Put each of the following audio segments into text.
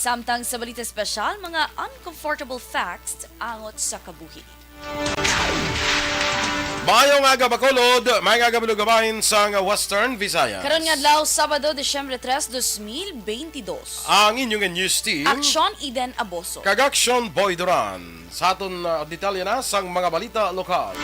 Samtang sa balita espesyal, mga uncomfortable facts angot sa kabuhi. Mayong aga Bacolod, may agabilugabahin sa Western Visayas. Karon nga adlaw Sabado, Disyembre 3, 2022. Ang inyong news team, Aksyon Eden Aboso. Kagaksyon Boy Duran. Sa aton detalye na sang mga balita lokal.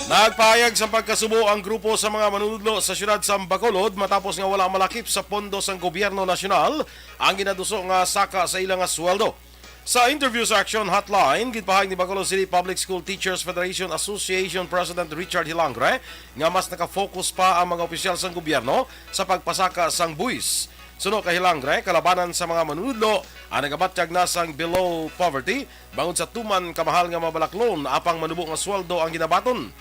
Nagpahayag sa pagkasubo ang grupo sa mga manunudlo sa siyudad sa Bacolod matapos nga wala malakip sa pondo sang gobyerno nasyonal ang ginaduso nga saka sa ilang nga sweldo. Sa interview sa Action Hotline, gitpahayag ni Bacolod City Public School Teachers Federation Association President Richard Hilangre nga mas nakafocus pa ang mga opisyal sang gobyerno sa pagpasaka sang buwis. Suno kay Hilangre, kalabanan sa mga manunudlo ang nagabatyag na sang below poverty bangod sa tuman kamahal nga mabalaklon apang manubo nga sweldo ang ginabaton.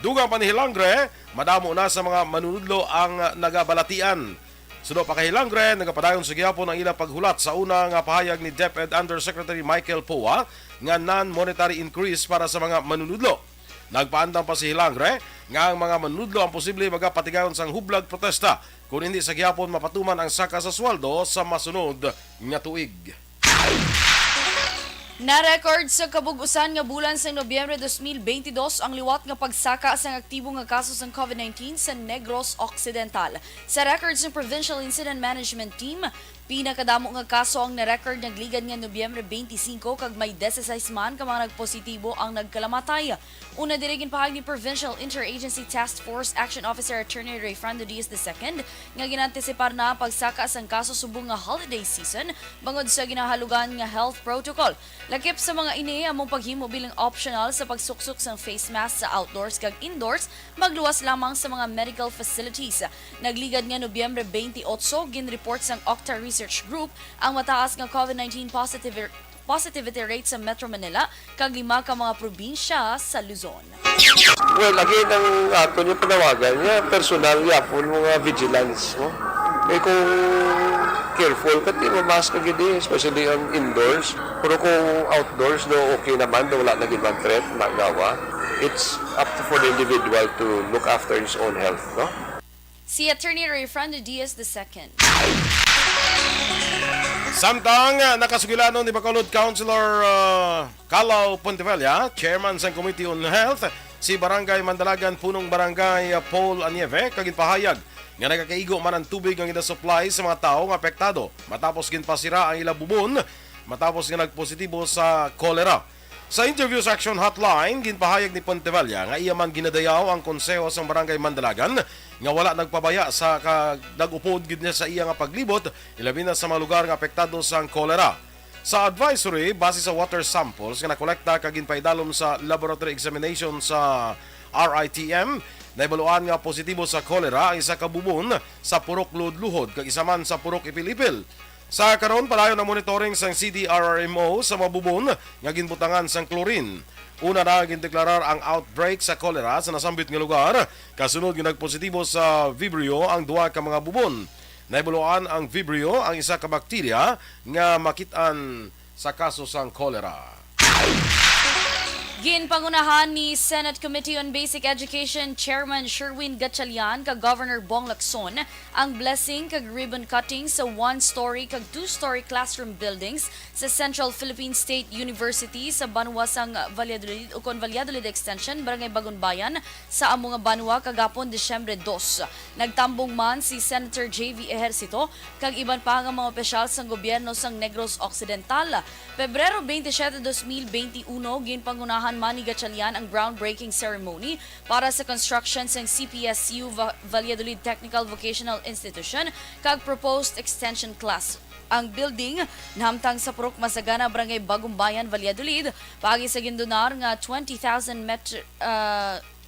Dugang pa ni Hilangre, madamo na sa mga manunudlo ang nagabalatian. Suno pa kay Hilangre, nagapadayon sa gihapon ang ilang paghulat sa una nga pahayag ni DepEd Undersecretary Michael Poa nga non-monetary increase para sa mga manunudlo. Nagpaandam pa si Hilangre nga ang mga manunudlo ang posible magapatigayon sang hublag protesta kung hindi sa gihapon mapatuman ang saka sa sweldo sa masunod nga tuig. Na-record sa kabug-usan nga bulan sa Nobyembre 2022 ang liwat nga pagsaka sa aktibo nga kaso ng COVID-19 sa Negros Occidental. Sa records ng Provincial Incident Management Team, pinakadamo nga kaso ang na-record nagligad nga Nobyembre 25 kag may 16 man ka mga nagpositibo ang nagkalamatay. Una dirigin pahag ni Provincial Interagency Task Force Action Officer Attorney Rayfrando Diaz II nga ginantisipar na ang pagsaka sang kaso subong nga holiday season bangod sa ginahalugan nga health protocol. Lakip sa mga ini among paghimo bilang optional sa pagsuksok sang face mask sa outdoors kag indoors, magluwas lamang sa mga medical facilities. Nagligad nga Nobyembre 28 ginreport sang Octa Research Group ang mataas nga COVID-19 positivity rate sa Metro Manila kag 5 ka mga probinsya sa Luzon. Well, again, ang ato niyo panawagan niya, personal niya po mga vigilance. No? Kung careful ka, di mamask ka gini, especially on indoors. Pero kung outdoors, no, okay naman, no, wala na ginang threat, magawa. It's up to for the individual to look after his own health. No? Si Attorney Rayfrando Diaz II. Samtang nakasugilanon ni Bacolod Councilor Calao Pontevilla, Chairman sa Committee on Health, si Barangay Mandalagan Punong Barangay Paul Anieve, kaginpahayag nga nagakaigo man ang tubig ang ina-supply sa mga tao nga apektado matapos ginpasira ang ilang bubon matapos nga nagpositibo sa kolera. Sa interview sa Action Hotline, ginpahayag ni Pontevilla nga iya man ginadayaw ang konseho sa Barangay Mandalagan nga wala nagpabaya sa nagupod gid niya sa iya nga paglibot ilabi na sa mga lugar nga apektado sa kolera. Sa advisory base sa water samples nga nakolekta kag ginpaidalom sa laboratory examination sa RITM, naibaluan nga positibo sa kolera ang isa ka bubon sa Purok Luhod kag isa man sa Purok Ipilipil. Sa karon padayon ang monitoring sang CDRRMO sa mabubon nga ginbutangan sang chlorine. Una na gindeklarar ang outbreak sa kolera sa nasambit nga lugar, kasunod nga nagpositibo sa Vibrio ang duha ka mga bubon. Naibuluan ang Vibrio ang isa ka bakterya nga makitaan sa kaso sang kolera. Ginpangunahan ni Senate Committee on Basic Education Chairman Sherwin Gatchalian kag Governor Bong Lacson ang blessing kag ribbon cutting sa 1-story kag 2-story classroom buildings sa Central Philippine State University sa Banwa sang Valladolid ukon Valladolid Extension, Barangay Bagunbayan sa among Banwa kagapon Disyembre 2. Nagtambong man si Senator J.V. Ejercito kag iban pa nga mga opisyal sang gobyerno sang Negros Occidental. Pebrero 27, 2021 ginpangunahan man ni Gatchalian ang groundbreaking ceremony para sa construction ng CPSU Valladolid Technical Vocational Institution kag proposed extension class. Ang building nahamtang sa Purok Masagana, Barangay Bagumbayan, Valladolid, pagi sa gindonar nga 20,000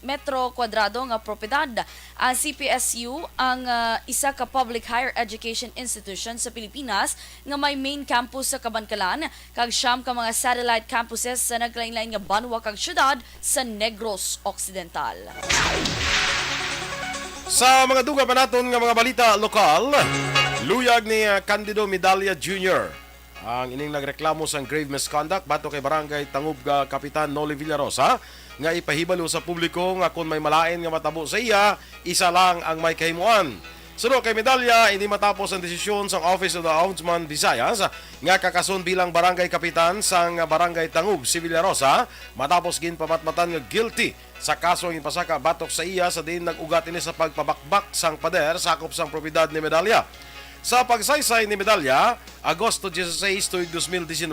metro kwadrado nga propiedad. Ang CPSU ang isa ka public higher education institution sa Pilipinas nga may main campus sa Kabankalan kag siyam ka mga satellite campuses sa naglain-lain nga banwa kag syudad sa Negros Occidental. Sa mga duga pa naton nga mga balita lokal, luyag ni Candido Medalla Jr. ang ining nagreklamo sa grave misconduct bato kay Barangay Tangub Kapitan Noli Villarosa nga ipahibalo sa publiko nga kung may malain nga matabo sa iya, isa lang ang may kahimuan. Sunod kay medalya, hindi matapos ang desisyon sa Office of the Ombudsman Visayas nga kakason bilang barangay kapitan sang barangay Tangub si Villarosa matapos ginpamatmatan nga guilty sa kaso ng pasaka batok sa iya sa din nag-ugat ini sa pagpabakbak sang pader sakop sang propiedad ni medalya. Sa pagsaysay ni medalya, Agosto 16, tuig 2019,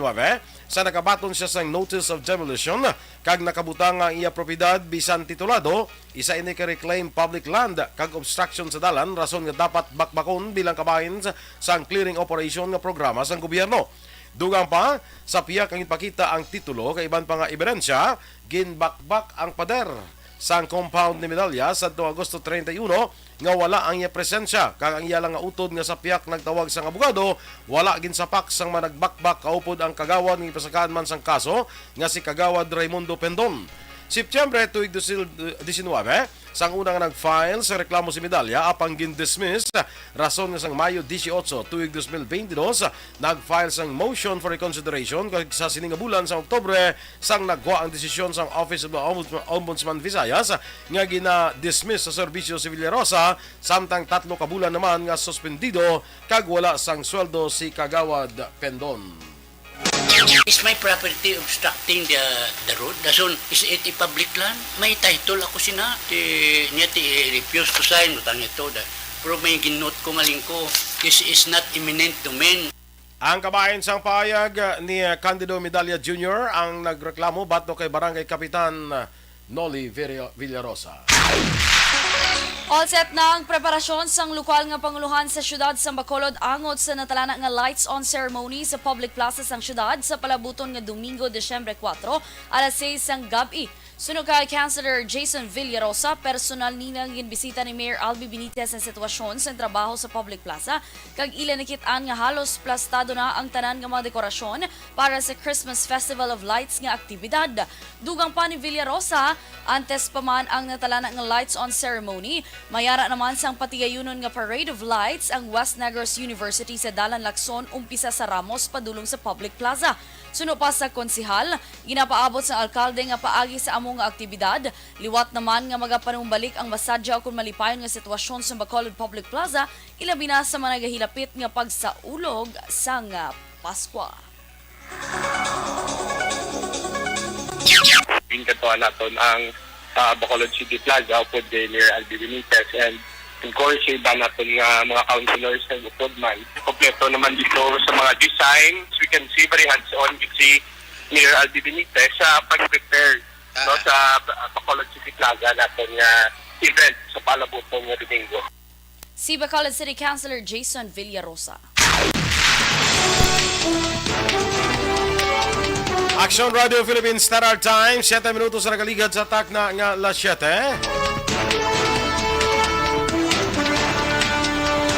sa nakabaton siya sang Notice of Demolition, kag nakabutang ang iya propiedad bisan titulado, isa ini ka-reclaim public land, kag obstruction sa dalan, rason nga dapat bakbakon bilang kabahin sang clearing operation nga programa sang gobyerno. Dugang pa, sa piyak ang ipakita ang titulo, kay iban pa nga ebidensya, ginbakbak ang pader sang compound ni medalya sa Agosto 31 nga wala ang iya presensya kag ang iya lang nga utod nga sa piyak nagtawag sang abogado wala ginsapak sang managbakbak kaupod ang kagawad ng ipasakaan man sang kaso nga si kagawad Raimundo Pendon. Septyembre tuig 19 sang unang nag-file sa reklamo si medalya apang gin-dismiss rason nga sang Mayo 18 tuig 2022 nag-file sang motion for reconsideration kag sa sining nga bulan sa Oktubre sang nagwa ang desisyon sang Office of the Ombudsman Visayas nga gina-dismiss sa serbisyo si Villarosa samtang 3 ka bulan naman nga suspendido kag wala sang sweldo si kagawad Pendon. Is my property obstructing the road? Dason, is it a public land? May title ako sina. Niya refuse to sign. Utang ito. Pero may ginnote ko maling ko. This is not eminent domain. Ang kabahin sang payag ni Candido Medalla Jr. ang nagreklamo bato kay Barangay Kapitan Noli Villarosa. All set na ang preparasyon sang lokal nga panguluhan sa syudad sa Bacolod angod sa natalana nga lights on ceremony sa public plaza sang syudad sa palabuton nga Domingo, Desyembre 4, alas 6 sang gabi. Sunog kay Councilor Jason Villarosa, personal ninang ginbisita ni Mayor Albi Benitez ang sitwasyon sa trabaho sa public plaza kag ila nakitaan nga halos plastado na ang tanan nga mga dekorasyon para sa Christmas Festival of Lights nga aktibidad. Dugang pa ni Villarosa, antes pa man ang natalana nga lights on ceremony, mayara naman sang patigayunon nga Parade of Lights ang West Negros University sa Dalan Lacson umpisa sa Ramos padulong sa public plaza. Suno pa sa konsihal, ginapaabot sa alkalde nga paagi sa among nga aktibidad. Liwat naman nga magapanumbalik ang masadya kung malipayon nga sitwasyon sa Bacolod Public Plaza, ilabi na sa mga nagahilapit nga pagsaulog sang Paskwa. Pinagkatuan natin ang Bacolod City Plaza upod near Albi Benitez and encourage iba natin nga mga councilors na upod man. Kompleto naman dito sa mga designs. We can see very hands-on si Mayor Albi Benitez sa pag-prepare no, sa Bacolod City Plaza natin nga event sa palabuton nga Domingo. Si Bacolod City Councilor Jason Villarosa. Action Radio Philippines Standard Time, 7 minutos na nakaligad sa atak na nga alas 7.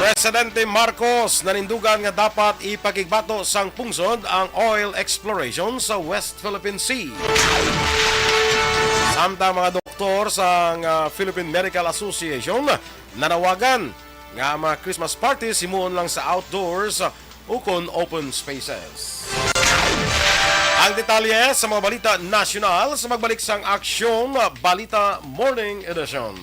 Presidente Marcos nanindugan nga dapat ipakigbato sang pungsod ang oil exploration sa West Philippine Sea. Samtang mga doktor sa Philippine Medical Association nanawagan nga mga Christmas party simuon lang sa outdoors ukon open spaces. Ang detalye sa mga balita nasyonal sa magbalik sang Aksyon Balita Morning Edition.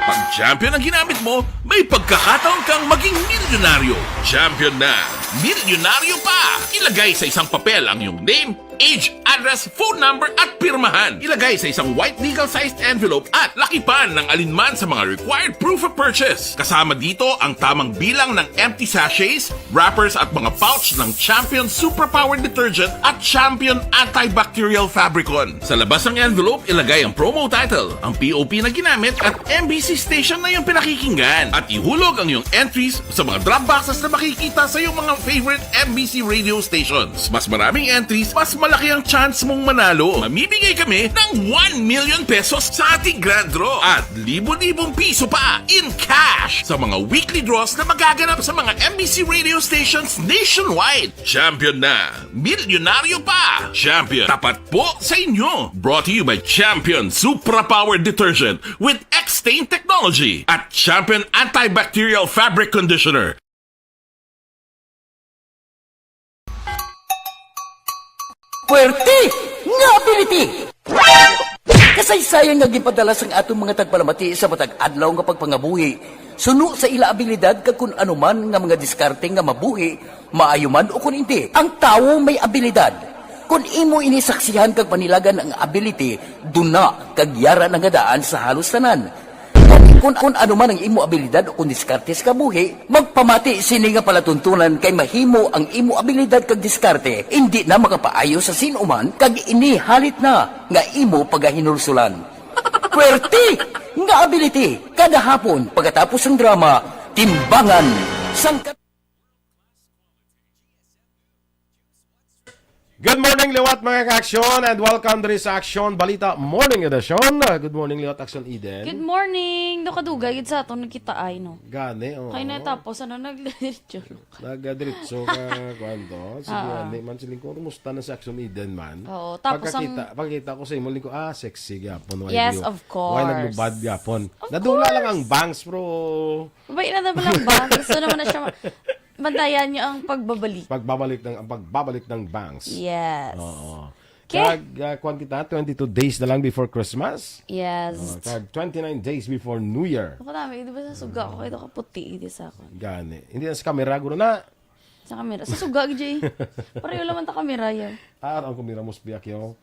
Pag champion ang ginamit mo, may pagkakataon kang maging milyonaryo. Champion na, milyonaryo pa! Ilagay sa isang papel ang iyong name, age, address, phone number at pirmahan. Ilagay sa isang white legal-sized envelope at lakipan ng alinman sa mga required proof of purchase. Kasama dito ang tamang bilang ng empty sachets, wrappers at mga pouch ng Champion Superpower Detergent at Champion Antibacterial Fabricon. Sa labas ng envelope, ilagay ang promo title, ang POP na ginamit at MBC station na yung pinakikinggan. At ihulog ang iyong entries sa mga drop boxes na makikita sa iyong mga favorite MBC radio stations. Mas maraming entries, mas malaki ang chance mong manalo. Mamibigay kami ng 1 million pesos sa ating grand draw at libo-libong piso pa in cash sa mga weekly draws na magaganap sa mga MBC radio stations nationwide. Champion na, milyonaryo pa. Champion, tapat po sa inyo. Brought to you by Champion Supra Power Detergent with X-Stain Technology at Champion Antibacterial Fabric Conditioner. Puwerte nga ability! Kasaysayan nga gipadala sang atong mga tagpalamati sa matag adlaw nga pagpangabuhi. Suno sa ila abilidad kag kun anuman nga mga diskarte nga mabuhi, maayo man o kun hindi. Ang tawo may abilidad. Kung imo inisaksihan kag panilagan ang ability, duna kag yara nga daan sa halos tanan. Kung ano man ang imo abilidad o kung diskarte sa kabuhi, magpamati sini nga palatuntunan kay mahimo ang imo abilidad kag diskarte, hindi na makapaayo sa sinuman kag inihalit na nga imo pagahinulsulan. Pwerte nga ability kada hapon pagkatapos ng drama, Timbangan sang Good morning, Liwat mga ka-aksyon, and welcome to this Action Balita Morning Edition. Good morning, Liwat Action Eden. Good morning! Nakadugay, yun sa ato nagkita ay, no? Gani, oo. Kaya na tapos, ano, nag-diretso. Nagadiritso ka, kwanto. Sige, hindi man siling ko, kumusta na sa Action Eden man. Oo, tapos pagkita ko sa imo, ko, sexy gapon. Yes, of course. Why naglubad gapon? Of Nadula course. lang ang bangs, bro. Mabait na naman ang bang. Gusto naman na siya, bantayan niyo ang pagbabalik. Pagbabalik ng bangs. Yes. Oo. Okay. Kag, kita, 22 days na lang before Christmas. Yes. Kag 29 days before New Year. Ako dami, di ba sa suga ko, ito kaputi, di sa ako. Gani. Hindi na sa kamera, guro na. Sa kamera. Sa suga, Jay. Pareho naman ta kamera yan. Ang kumira mo spiyak yo.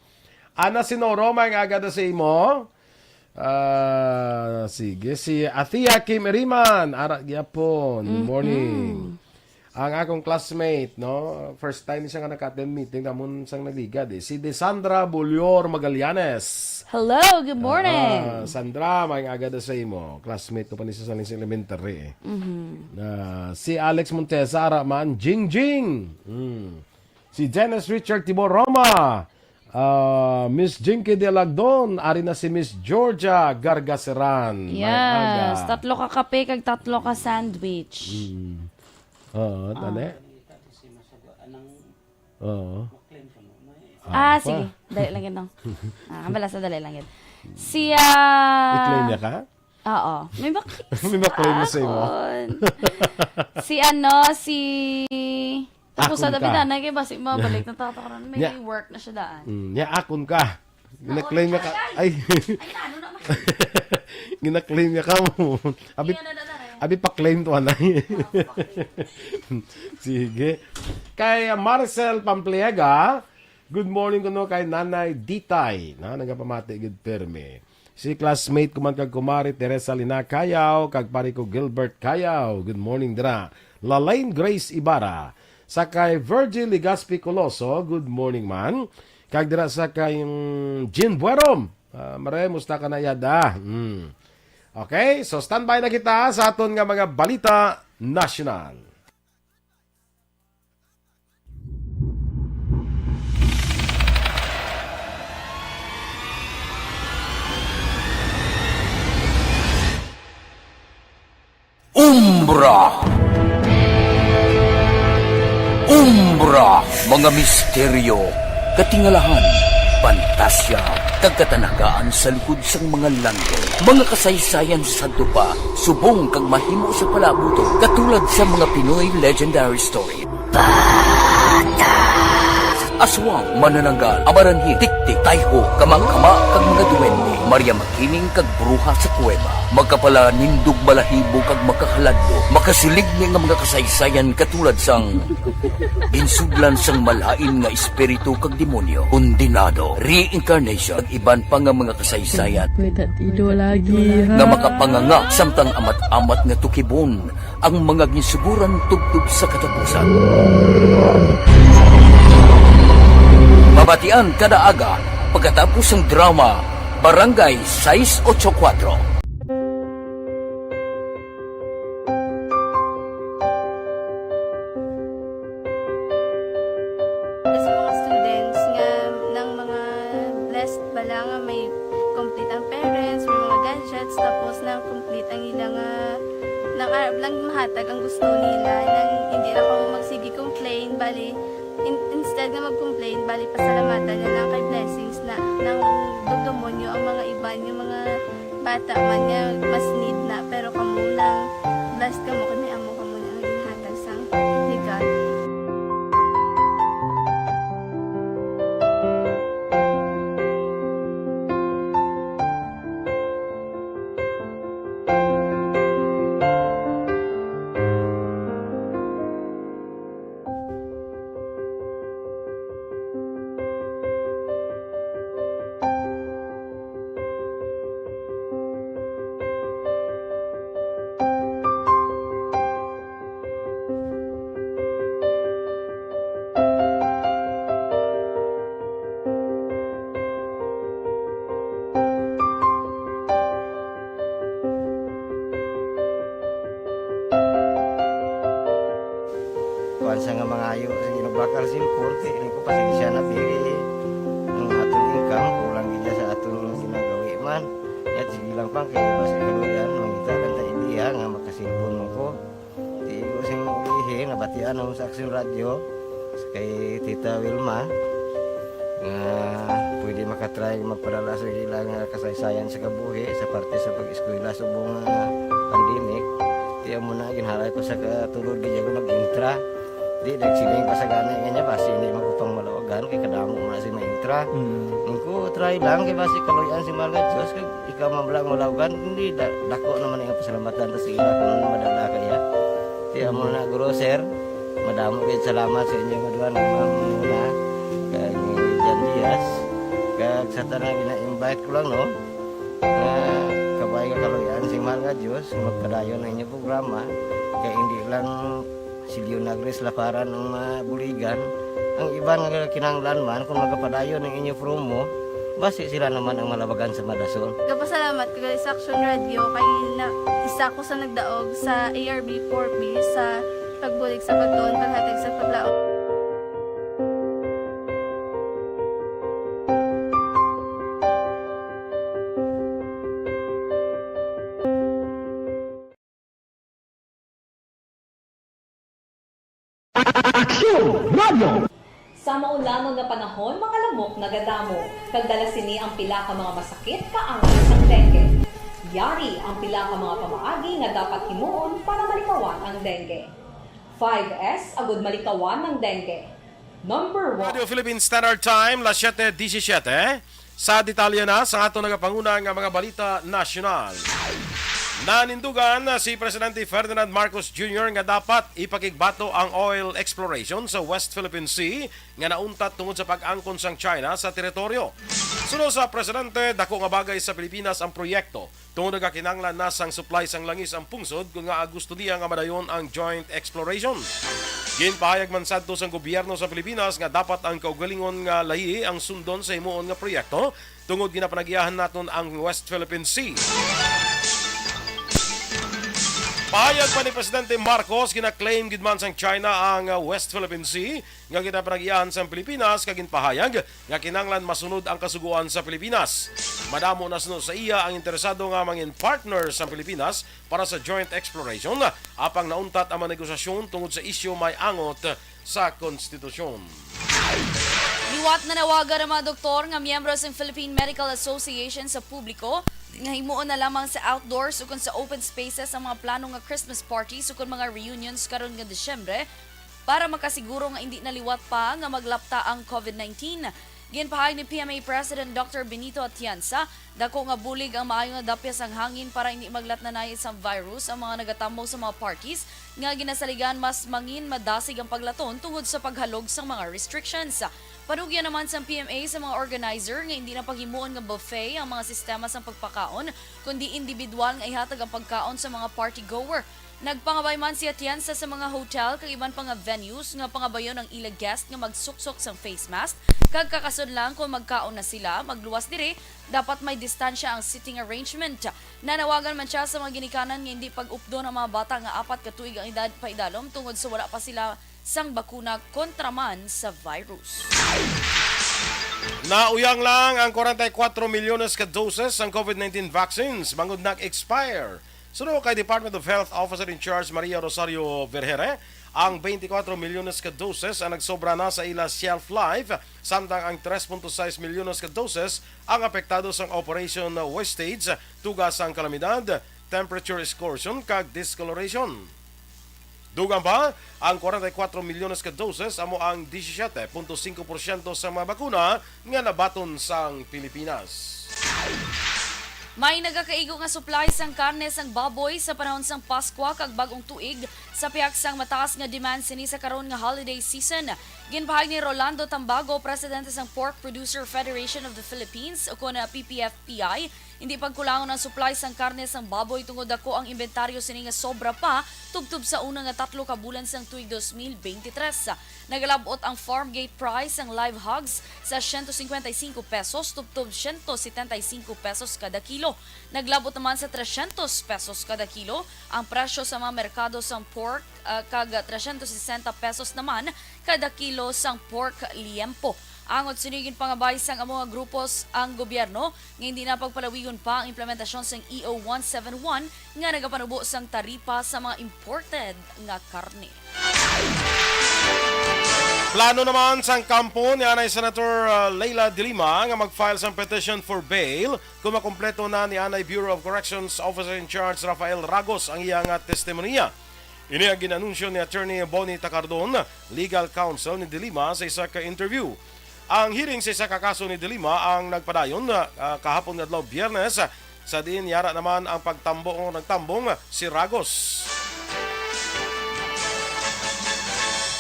Ana Sinoro, may agad sa imo. Sige. Si Athia Kim Eriman. Ara gyapon. Good morning. Ang akong classmate, no? First time siya nga naka-attend meeting, namon sang naligad eh. Si Desandra Bulior Magallanes. Hello, good morning. Sandra, may agad sa imo. Classmate ko pa ni sa Salins Elementary eh. Si Alex Montesa, Araman, Jing Jing. Si Janice Richard Tibor Roma. Miss Jinky de Lagdon, ari na si Miss Georgia Gargaseran. Yes, tatlo ka kape, kag tatlo ka sandwich. Oo, tali. Oo. Sige. Dali lang yun. Balasa, dali lang yun. Si, I-claim niya ka? Oo. May May ma-claim na sa imo. Si Tapos sa Akon David ka. na, kaya basi mabalik na tatakaran. May Yeah. work na siya daan. Akon ka. Gina-claim niya ka. Ay. Ano naman? Gina-claim niya ka mo. Abi pa-claim to anay. Sige. Kay Marcel Pampliega, good morning kuno kay Nanay Ditay. Nagapamati gid perme. Si classmate ko man kag kumari Teresa Lina Kayaw, kag pari ko Gilbert Kayaw. Good morning dira. Lalaine Grace Ibarra. Sa kay Virgil Ligaspi Coloso, good morning man. Kag dira sa kay Jean Buerom. Mare, musta ka na yada? Okay, so standby na kita sa aton nga mga balita national. Umbra, mga misteryo, katingalahan, pantasya, kagkatanakaan sa likod sang mga lando, mga kasaysayan sa dupa, subong kag mahimo sa palabuto, katulad sa mga Pinoy legendary story. Aswang, manananggal, amaranhit, tiktik, tayho, kamang-kama, kag mga duwende, Maria Makining kag bruha sa kuweba, magkapala nindog balahibo kag makahaladlo, makasilig ni nga mga kasaysayan katulad sang ginsudlan sang malain nga espiritu kag demonyo, kondinado, reincarnation, kag iban pa nga mga kasaysayan nga makapanganga samtang amat-amat nga tukibon ang mga ginsuguran tugtog sa katapusan. Mabatian kada aga pagkatapos ng drama Barangay 684. Sa mga students nga ng mga blessed bala nga may complete ang parents, may mga gadgets, tapos na complete ang ilang nang arab lang mahatag ang gusto nila nang hindi na pa magsigi complain bali instead nga mag-complain bali pasalamatan na lang kay blessings na nang demonyo ang mga iba yung mga bata man nga mas need na pero kamo lang blessed kamo kami amo kamo na ginhatag sang ni God. kuan sa nga mga ayo sa ginubakal silpon kay ini ko pasig siya na biri ang atong income kulang niya sa atong ginagawi man at sige lang pang kay pasig kaluyan mangita kan ta indiya nga makasilpon mo ko di ko sing ihi nabatian ang sa Aksyon Radio kay Tita Wilma nga pwede makatry magpadala sa ilang kasaysayan sa kabuhi sa parte sa pag-eskwela subong pandemic. Tiya mo na ginhalay ko sa katulog di ko nag-intra. Di nagsiling pa sa gana niya basi hindi magupang malawagan kay kadamo man si ma-intra. Ningko try lang kay basi kaloyan si Malga Diyos kay ikaw mablang malawagan hindi dako naman ang pasalamatan ta sa ila kung madala kaya. Tiya mo na guro sir. Madamo gid salamat sa inyong aduan ma'am na kay Jan Diaz. Kag sa tanang ina-invite ko lang no. Kabay ka kaloyan si mahal nga Diyos magpadayon ng inyong programa kaya hindi lang silyo nagres laparan ng buligan ang iban nga kinanglan man kung magpadayon ng inyong promo basi sila naman ang malabagan sa Madason. Kapasalamat ko sa Aksyon Radio kay na isa ko sa nagdaog sa ARB 4B sa pagbulig sa pagtuon paghatag sa paglaom. Sa maulamang nga panahon, mga lamok nagadamo. Kagdala sini ang pila ka mga masakit kaangas ang dengue. Yari ang pila ka mga pamaagi nga dapat himuon para malikawan ang dengue. 5S agud malikawan ng dengue. Number 1. Radio Philippine Standard Time, las 7:17. Sa detalye na sa ato nagapanguna nga mga balita nasyonal. Nanindugan si Presidente Ferdinand Marcos Jr. nga dapat ipakigbato ang oil exploration sa West Philippine Sea nga nauntat tungod sa pag-angkon sang China sa teritoryo. Sunod sa Presidente, dako nga bagay sa Pilipinas ang proyekto tungod nga kinanglan na sang supply sang langis ang pungsod kung nga gusto niya nga madayon ang joint exploration. Ginpahayag man sadto sang gobyerno sa Pilipinas nga dapat ang kaugalingon nga lahi ang sundon sa himuon nga proyekto tungod ginapanagiyahan naton ang West Philippine Sea. Pahayag pa ni Presidente Marcos, gina-claim gid man sang China ang West Philippine Sea nga ginapanagiyahan sa Pilipinas kag ginpahayag nga kinanglan masunod ang kasuguan sa Pilipinas. Madamo na sunod sa iya ang interesado nga mangin partner sa Pilipinas para sa joint exploration apang nauntat ang mga negosasyon tungod sa isyu may angot sa konstitusyon. Liwat na nawagan ang mga doktor nga miyembro sa Philippine Medical Association sa publiko nga himuon na lamang sa outdoors ukon sa open spaces ang mga plano nga Christmas parties ukon mga reunions karon nga Disyembre para makasiguro nga hindi naliwat pa nga maglapta ang COVID-19. Ginpahayag ni PMA President Dr. Benito Atienza, dako nga bulig ang maayo nga dapyas ang hangin para hindi maglatnanay sa virus ang mga nagatamo sa mga parties nga ginasaligan mas mangin madasig ang paglaton tungod sa paghalog sa mga restrictions. Panugyan naman sa PMA sa mga organizer nga hindi na paghimuon nga buffet ang mga sistema sa pagpakaon kundi individual nga ihatag ang pagkaon sa mga party goer. Nagpangabay man si Atienza sa mga hotel kag iban pa nga venues nga pangabayon ang ila guest nga magsuksok sang face mask kag kakasud lang kung magkaon na sila magluwas dire dapat may distansya ang sitting arrangement. Nanawagan man siya sa mga ginikanan nga hindi pag-updo ng mga bata nga 4 ka tuig ang edad pa idalom tungod sa wala pa sila sang bakuna kontra man sa virus. Nauyang lang ang 44 milyones ka doses ang COVID-19 vaccines bangod nag-expire. Sunod kay Department of Health Officer in Charge Maria Rosario Vergere, ang 24 milyones ka doses ang nagsobra na sa ila shelf life, samtang ang 3.6 milyones ka doses ang apektado sa Operation Wastage, tugas ang kalamidad, temperature excursion kag discoloration. Dugang pa, ang 44 milyones ka doses amo ang 17.5% sa mga bakuna nga nabaton sang Pilipinas. May nagakaigo nga supply sang karne sang baboy sa panahon sang Pasko kag bagong tuig sa pihak sang mataas nga demand sini sa karon nga holiday season. Ginpahayag ni Rolando Tambago, presidente sang Pork Producer Federation of the Philippines o kuna PPFPI, Hindi pagkulangon ang supply sang karne sang baboy tungod ako ang inventaryo sini nga sobra pa tubtub sa una nga 3 ka bulan sang tuig 2023. Nagalabot ang farm gate price sang live hogs sa 155 pesos tubtub 175 pesos kada kilo. Naglabot naman sa 300 pesos kada kilo ang presyo sa mga merkado sang pork kag 360 pesos naman kada kilo sang pork liempo. Angot sinigin pangabay sang mga grupos ang gobyerno nga hindi na pagpalawigon pa ang implementasyon sang EO 171 nga nagapanubo sang taripa sa mga imported nga karne. Plano naman sang kampo ni Anay Senator Leila de Lima nga mag-file sang petition for bail kung makumpleto na ni Anay Bureau of Corrections Officer in Charge Rafael Ragos ang iyang testimonya. Ini ang ginanunsyo ni Attorney Bonnie Tacardon, legal counsel ni de Lima sa isa ka interview. Ang hearing sa isa ka kaso ni de Lima ang nagpadayon kahapon nga adlaw Biyernes sa diin yara naman ang nagtambong si Ragos.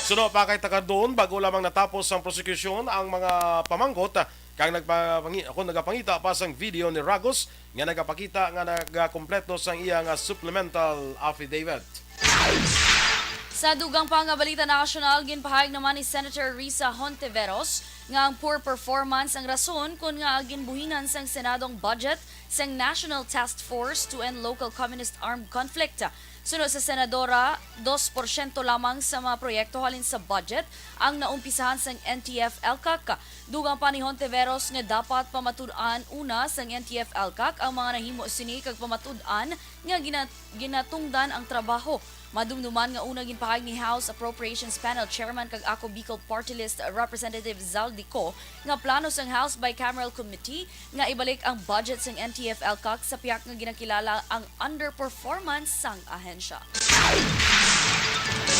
Suno pa kay Tacardon bago lamang natapos ang prosecution ang mga pamangkot kang nagapangita pa sang video ni Ragos nga nagapakita nga nagakompleto sang iyang supplemental affidavit. Sa dugang pa nga balita nasyonal, ginpahayag naman ni Senator Risa Hontiveros nga ang poor performance ang rason kung nga ginbuhinan sang Senadong budget sang National Task Force to End Local Communist Armed Conflict. Sunod sa Senadora, 2% lamang sa mga proyekto halin sa budget ang naumpisahan sang NTF-ELCAC. Dugang pa ni Hontiveros nga dapat pamatud-an una sang NTF-ELCAC ang mga nahimo sini kag pamatud-an nga ginatungdan ang trabaho. Madumduman nga una ginpahayag ni House Appropriations Panel Chairman kag Ako Bicol Party List Representative Zaldico nga plano sang House Bicameral Committee nga ibalik ang budget sang NTF-ELCAC sa piyak nga ginakilala ang underperformance sang ahensya.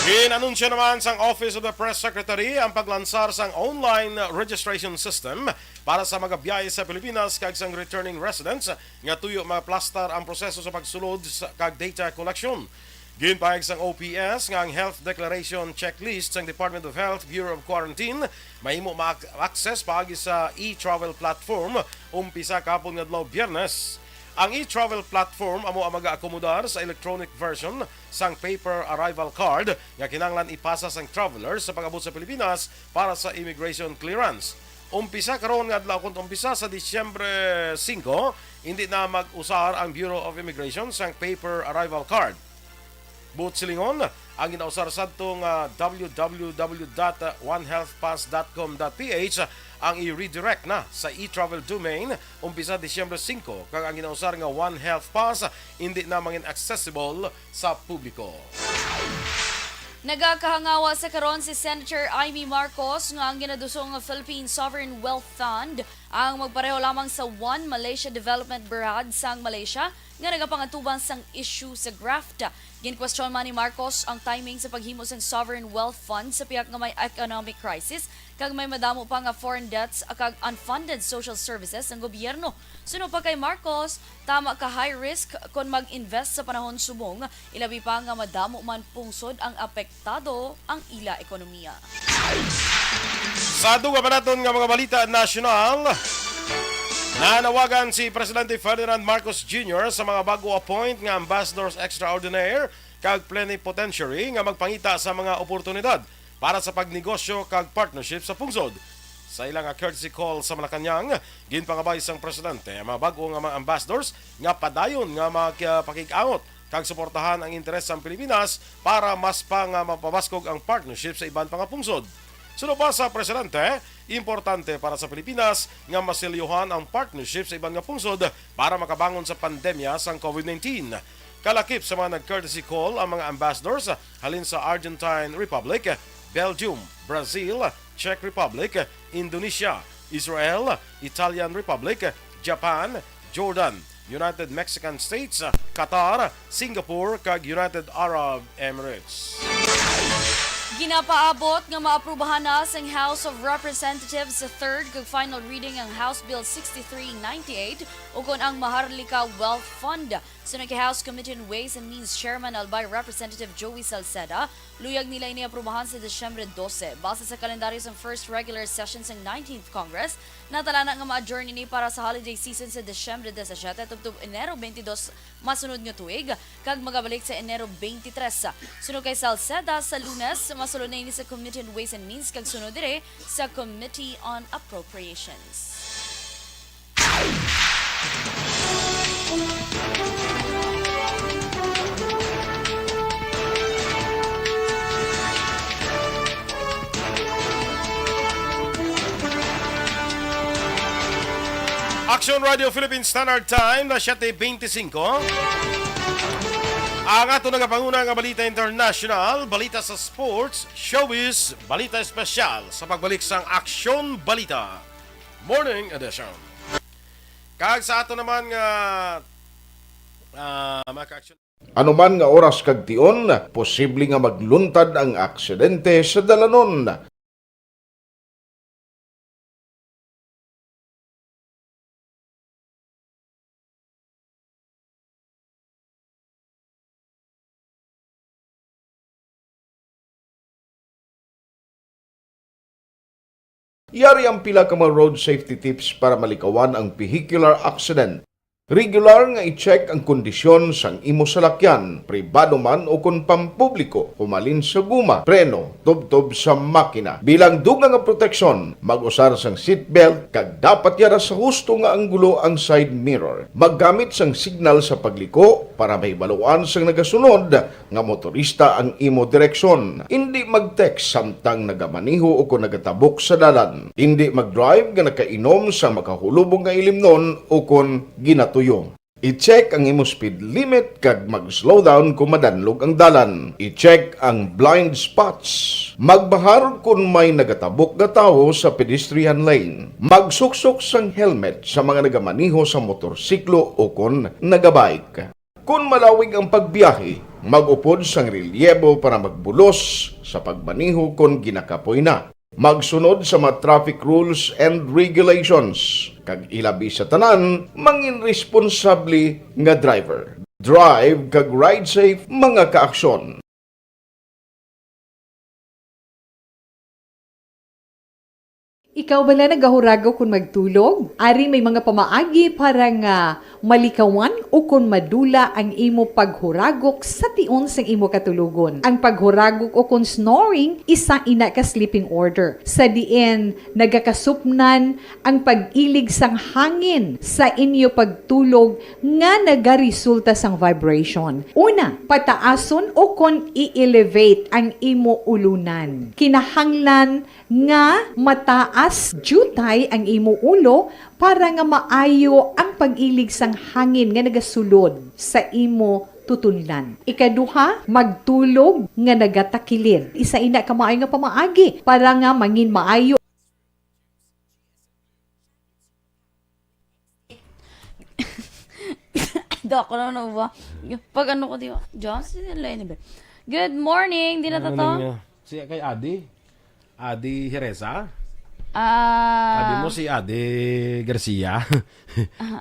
Ginanunsyo naman sang Office of the Press Secretary ang paglansar sang online registration system para sa mga biyahe sa Pilipinas kag sang returning residents nga tuyo maplastar ang proseso sa pagsulod kag data collection. Ginpahayag sang OPS nga ang Health Declaration Checklist sang Department of Health Bureau of Quarantine mahimo ma-access paagi sa e-travel platform umpisa kahapon nga adlaw Biyernes. Ang e-travel platform amo ang mag-aakomodar sa electronic version sang paper arrival card nga kinahanglan ipasa sang travelers sa pag-abot sa Pilipinas para sa immigration clearance. Umpisa karon nga adlaw kun umpisa sa Disyembre 5, hindi na mag-usar ang Bureau of Immigration sang paper arrival card. Buot silingon, ang ginausar sadtong www.onehealthpass.com.ph ang i-redirect na sa e-travel domain umpisa Disyembre 5 kag ang ginausar nga One Health Pass hindi na mangin accessible sa publiko. Nagakahangawa sa karon si Senator Amy Marcos nga ang ginadusong nga Philippine Sovereign Wealth Fund ang magpareho lamang sa One Malaysia Development Berhad sang Malaysia nga nagapangatuban sang issue sa graft. Gin-question man ni Marcos ang timing sa paghimo sang Sovereign Wealth Fund sa piyak nga may economic crisis kag may madamo pa nga foreign debts kag unfunded social services ng gobyerno. Suno pa kay Marcos, tama ka high risk kung mag-invest sa panahon subong, ilabi pa nga madamo man pungsod ang apektado ang ila ekonomiya. Sa duga pa naton nga mga balita nasyonal, nanawagan si Presidente Ferdinand Marcos Jr. sa mga bago appoint nga ambassadors extraordinaire kag plenipotentiary nga magpangita sa mga oportunidad para sa pagnegosyo kag partnership sa pungsod. Sa ilang courtesy call sa Malacanang, ginpangabay sang presidente ang mga bago nga mga ambassadors nga padayon nga magpakig-angot kag suportahan ang interes sa Pilipinas para mas pa nga mapabaskog ang partnership sa iban pang pungsod. Suno pa sa presidente, importante para sa Pilipinas nga masilyuhan ang partnership sa ibang nga pungsod para makabangon sa pandemya sang COVID-19. Kalakip sa mga nag-courtesy call ang mga ambassadors halin sa Argentine Republic, Belgium, Brazil, Czech Republic, Indonesia, Israel, Italian Republic, Japan, Jordan, United Mexican States, Qatar, Singapore, kag United Arab Emirates. Ginapaabot nga maaprubahan na sa House of Representatives sa third kag final reading ang House Bill 6398 ukon ang Maharlika Wealth Fund. Sunod kay House Committee on Ways and Means Chairman Albay Representative Joey Salceda, luyag nila iniaprubahan sa Desyembre 12. Base sa kalendaryo sa first regular session sa 19th Congress, natala na nga ma-adjourn ini para sa holiday season sa Desyembre 17 tubtub Enero 22 masunod nga tuig, kag magabalik sa Enero 23. Sunod kay Salceda sa Lunes, masulod na ini sa Committee on Ways and Means kag sunod dire sa Committee on Appropriations. Action Radio Philippine Standard Time na 7:25. Ang ato nga panguna nga balita international, balita sa sports, showbiz, balita espesyal sa pagbalik sang Action Balita Morning Edition. Kag sa ato naman nga maka-action. Anuman nga oras kag tion, posible nga magluntad ang aksidente sa dalanon. Yari ang pila ka mga road safety tips para malikawan ang vehicular accident. Regular nga i-check ang kondisyon sang imo salakyan, pribado man o kung pampubliko, pumalin sa guma, preno, tubtob sa makina. Bilang dugang nga proteksyon, mag-usar sang seatbelt, kag dapat yara sa husto nga anggulo ang side mirror. Maggamit sang signal sa pagliko para may baluan sang nagasunod nga motorista ang imo direksyon. Hindi mag-text samtang nagamaniho o kung nagatabok sa dalan. Hindi mag-drive nga nakainom sa makahulubong nga ilimnon o kung ginatuyo. I-check ang imo speed limit kag mag-slow down kung madanlog ang dalan. I-check ang blind spots. Magbahar kung may nagatabok nga tawo sa pedestrian lane. Magsuksok sang helmet sa mga nagamaniho sa motorsiklo o kung nagabike. Kung malawig ang pagbiyahe, mag-upod sang relyebo para magbulos sa pagmaniho kung ginakapoy na. Magsunod sa mga traffic rules and regulations. Kag ilabi sa tanan, mangin responsable nga driver. Drive kag ride safe mga kaaksyon. Ikaw bala nagahuragaw kung magtulog? Ari may mga pamaagi para nga malikawan o kung madula ang imo paghuragok sa tion sang imo katulugon. Ang paghuragok o kung snoring, isa ina ka sleeping order. Sa diin, nagakasupnan ang pag-ilig sang hangin sa inyo pagtulog nga nagaresulta sang vibration. Una, pataason o kung i-elevate ang imo ulunan. Kinahanglan nga mataas jutay ang imo ulo para nga maayo ang pag-ilig sang hangin nga nagasulod sa imo tutunlan. Ikaduha, magtulog nga nagatakilir. Isa ina ka maayo nga pamaagi para nga mangin maayo. Dako na ba? Pag ano ko di ba? Good morning, di na to? Si kay Adi Heresa. Sabi mo si Adi Garcia.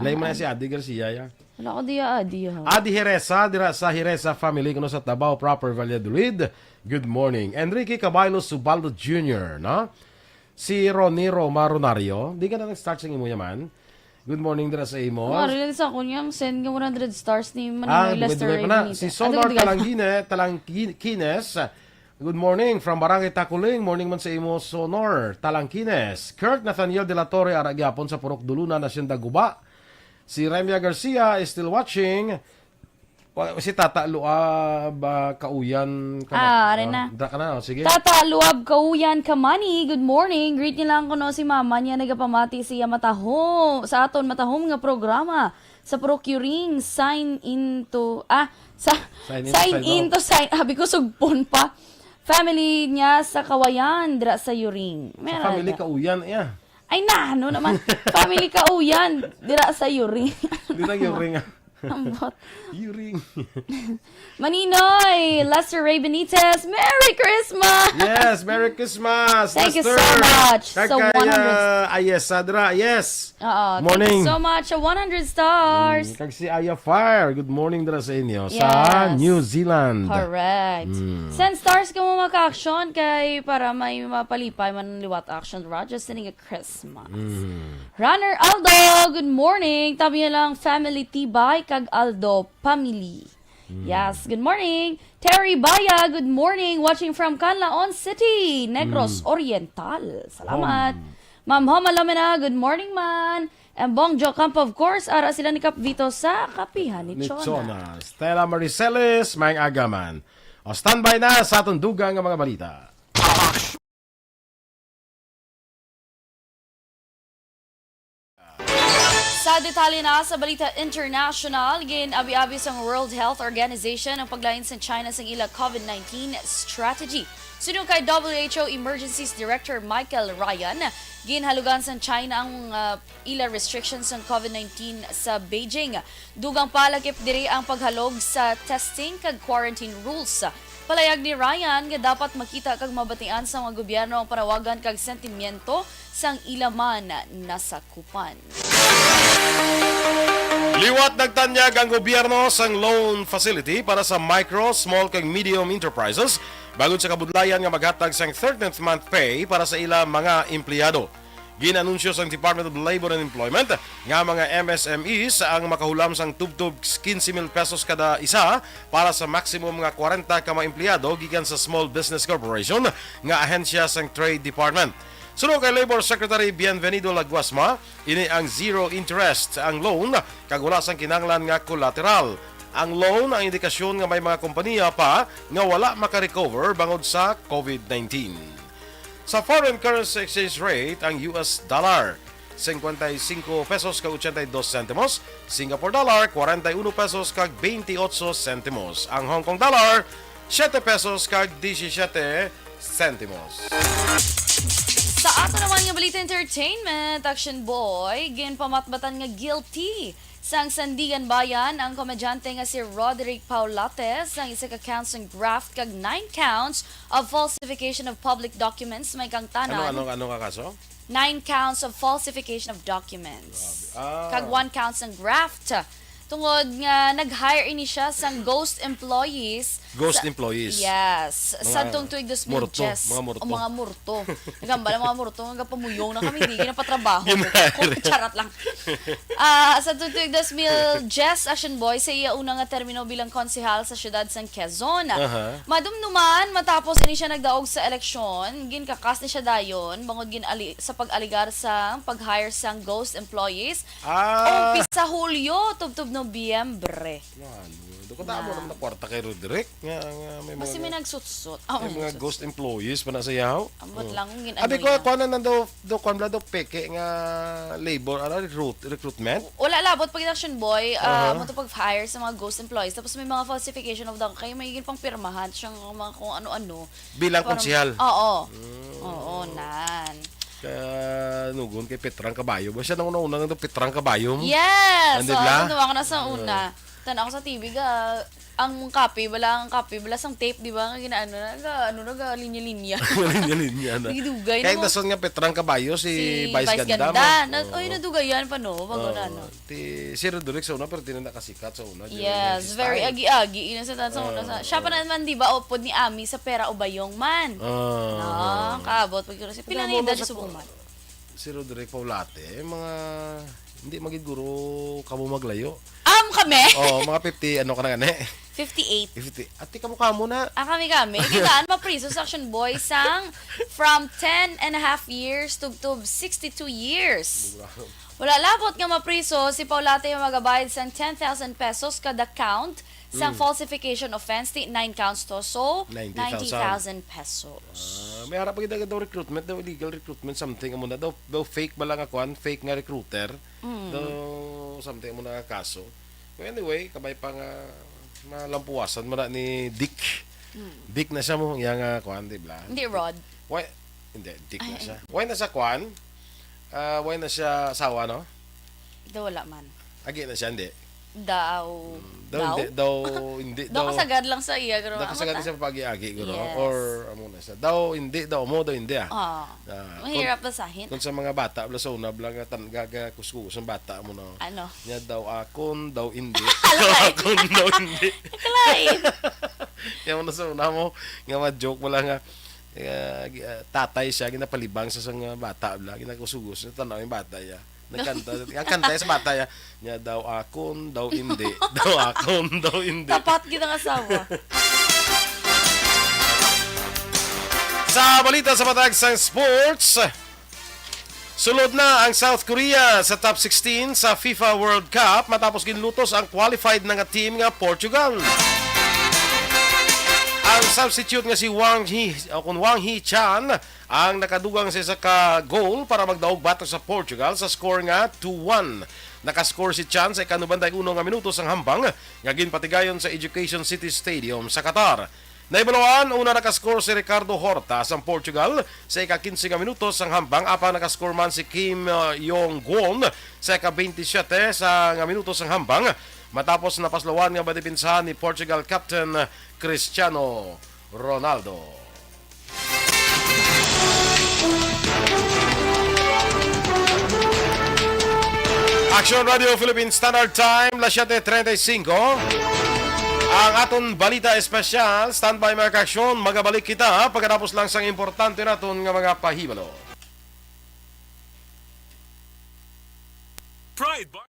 Lain mo na si Adi Garcia ya. Wala ko di Adi. Adi Heresa, dira sa Heresa family kuno sa Tabao proper Valladolid. Good morning. Enrique Caballo Subaldo Jr., no? Si Roniro Maronario, di ka na nag-start sa imo yaman. Good morning dira sa imo. Maril sa kunya, send nga 100 stars ni Manila Lester. Si Sonor Talangkines. Good morning from Barangay Takuling. Morning man sa imo Sonor Talangkines. Kurt Nathaniel de la Torre aragyapon sa Purok Duluna, Nasyenda Guba. Si Remia Garcia is still watching. Si Tata Luab Kauyan ari na. Sige. Tata Luab Kauyan Kamani, good morning. Greet niya lang ko no si mama niya nagapamati siya matahom sa aton matahom nga programa sa procuring sign into habi ko sugpon pa. Family niya sa Kawayan dira sa Yuring. Sa family Kauyan yeah. Ay na, ano naman. Family Kauyan dira sa Yuring. Di na Yuring. Ambot. Yuring. Maninoy, Lester Ray Benitez, Merry Christmas! Yes, Merry Christmas. Thank you Lester. so much. So, Yes, Sadra. Yes. Thank Morning. you so much. 100 stars. Kag si Aya Fire. Good morning dara sa inyo sa Yes. New Zealand. Correct. Send stars ka mo maka-action kay para may mapalipay man liwat action. Just sending a Christmas. Runner Aldo, good morning. Tabi niya lang family tibay kag Aldo family. Yes, good morning. Terry Baya, good morning. Watching from Canlaon City, Negros Oriental. Salamat. Ma'am Homa Lamina, good morning man. And Bong Jo Camp, of course, ara sila ni Kap Vito sa kapihan ni Ni Chona. Chona. Stella Mariceles, Mayang Agaman. O standby na sa atong dugang nga mga balita. Sa detalye na sa Balita International, gin-abi-abi sa World Health Organization ang paglain sa China sa ila COVID-19 strategy. Sunod kay WHO Emergencies Director Michael Ryan, ginhalugan sa China ang ila restrictions sa COVID-19 sa Beijing. Dugang palakip diri ang paghalog sa testing kag quarantine rules. Palayag ni Ryan nga dapat makita kag mabatian sa mga gobyerno ang panawagan kag sentimiento sang ilaman nasakupan. Liwat nagtanyag ang gobyerno sang loan facility para sa micro, small kag medium enterprises bagod sa kabudlayan nga maghatag sang 13th month pay para sa ila mga empleyado. Ginanunsyo sang Department of Labor and Employment nga mga MSMEs ang makahulam sang tubtub 15,000 pesos kada isa para sa maximum nga 40 ka mga empleyado gikan sa Small Business Corporation nga ahensya sang Trade Department. Sunod kay Labor Secretary Bienvenido Laguasma, ini ang zero interest ang loan kag wala sang kinahanglan nga collateral. Ang loan ang indikasyon nga may mga kompanya pa nga wala makarecover bangod sa COVID-19. Sa foreign currency exchange rate, ang US dollar 55 pesos kag 82 centimos, Singapore dollar 41 pesos kag 28 centimos, ang Hong Kong dollar 7 pesos kag 17 centimos. Sa ato naman nga Balita Entertainment, Action Boy, ginpamatbatan nga guilty sang Sandigan Bayan ang komedyante nga si Roderick Paulates ang isa ka counts ng graft kag 9 counts of falsification of public documents may kang tanan. Ano ka kaso? 9 counts of falsification of documents. Kag 1 counts ng graft. Tungod nga nag-hire ini siya sang ghost employees. Ghost employees. Yes. Sa tong tuig 2010. Mga murto. O mga murto. Nagambala mga murto. Nagapamuyong na kami. Hindi na patrabaho. Charat lang. Sa tong tuig 2010, Action Boy, sa iya unang nga termino bilang konsehal sa syudad sang Quezon. Madumduman, matapos ini siya nagdaog sa eleksyon, ginkakas ni siya dayon, bangod sa pag-aligar sa pag-hire sang ghost employees. Umpisa Hulyo, tubtub Nobyembre. Doon ko mo naman na kwarta kay Roderick. Nga, may Kasi may mga, nagsutsut. may mga ghost employees pa na sa yaw. Ambot lang kung ginano Abi ko, yan. kuha na daw kwan bla daw peke nga labor, recruitment. Wala labot pag Action Boy, mo to pag-hire sa mga ghost employees. Tapos may mga falsification of document. Kaya may higit pang pirmahan siyang mga kung ano-ano. Bilang Parang- konsyal. Oo. Oo, nan. Kaya nugon kay Petrang Kabayo. Ba siya nang una ng Petrang Kabayo? Yes! Andi So, bla? ako na sa una. Tanaw ko sa TV ga, ang copy, wala sang tape, di ba? Nga ginaano na, linya-linya. Linya na. Nagidugay Kaya na mo. nason nga Petrang Kabayo si Vice Ganda. Oy, nadugayan pa no, bago na no. Si Roderick sa una pero di na nakasikat sa una. Yes, very agi-agi. Ina sa una. Siya pa naman, di ba, upod ni Ami sa pera o bayong man. Kaabot. Pila na edad sa buman. Si Roderick Paulate, mga hindi magiguro kamo maglayo. Kami? Mga 50, ano ka na gani? 58. 50. Ati kamo kamo na. Kami. Kitaan mapriso sa Action Boy sang from 10 and a half years to 62 years. Wala labot nga mapriso si Paulate yung magabayad sang 10,000 pesos kada count sang falsification offense, 9 counts to. So, 90,000 pesos. May harap pag daw recruitment, daw illegal recruitment, something mo na daw fake ba lang ako, fake nga recruiter. Daw something mo na kaso. Well, anyway, kabay pa nga malampuwasan mo na ni Dick. Dick na siya mo, yang kwan, di ba? Hindi, Rod. Why? Hindi, Dick na siya. Why na siya kwan? Why na siya sawa, no? Ito wala man. Agi na siya, hindi. Daw. Hindi Daw kasagad lang sa iya. daw kasagad sa pag-iagi guro Yes. or amo na sa daw hindi daw mo daw hindi Mahirap basahin. kung sa mga bata bla sa una bla nga gaga kuskus ang bata mo no Ano? nya daw akon daw hindi Alay. akon daw hindi Kalain. yan mo na sa una mo nga ma-joke mo lang nga tatay siya ginapalibang sa sang bata bla ginakusugos tanaw yung bata ya ang kanta sa bata ya nya daw akon daw hindi daw akon daw hindi Tapat kita ng asawa. sa balita sa matag sang sports, sulod na ang South Korea sa top 16 sa FIFA World Cup matapos ginlutos ang qualified na nga team nga Portugal. Ang substitute nga si Wang Hee-chan ang nakadugang sa isa ka goal para magdaog batok sa Portugal sa score nga 2-1. Nakascore si Chan sa ika-91 nga minuto sang hambang nga ginpatigayon sa Education City Stadium sa Qatar. Naibaloan, una nakascore si Ricardo Horta sa Portugal sa ika-15 nga minuto sang hambang apang nakascore man si Kim Yong-gwon sa ika-27 sa nga minuto sang hambang matapos napaslawan nga badipinsahan ni Portugal captain Cristiano Ronaldo. Action Radio Philippines Standard Time, las 7:35. Ang aton balita espesyal, standby mga kaksyon, magabalik kita pagkatapos lang sang importante naton nga mga pahibalo. Pride Bar.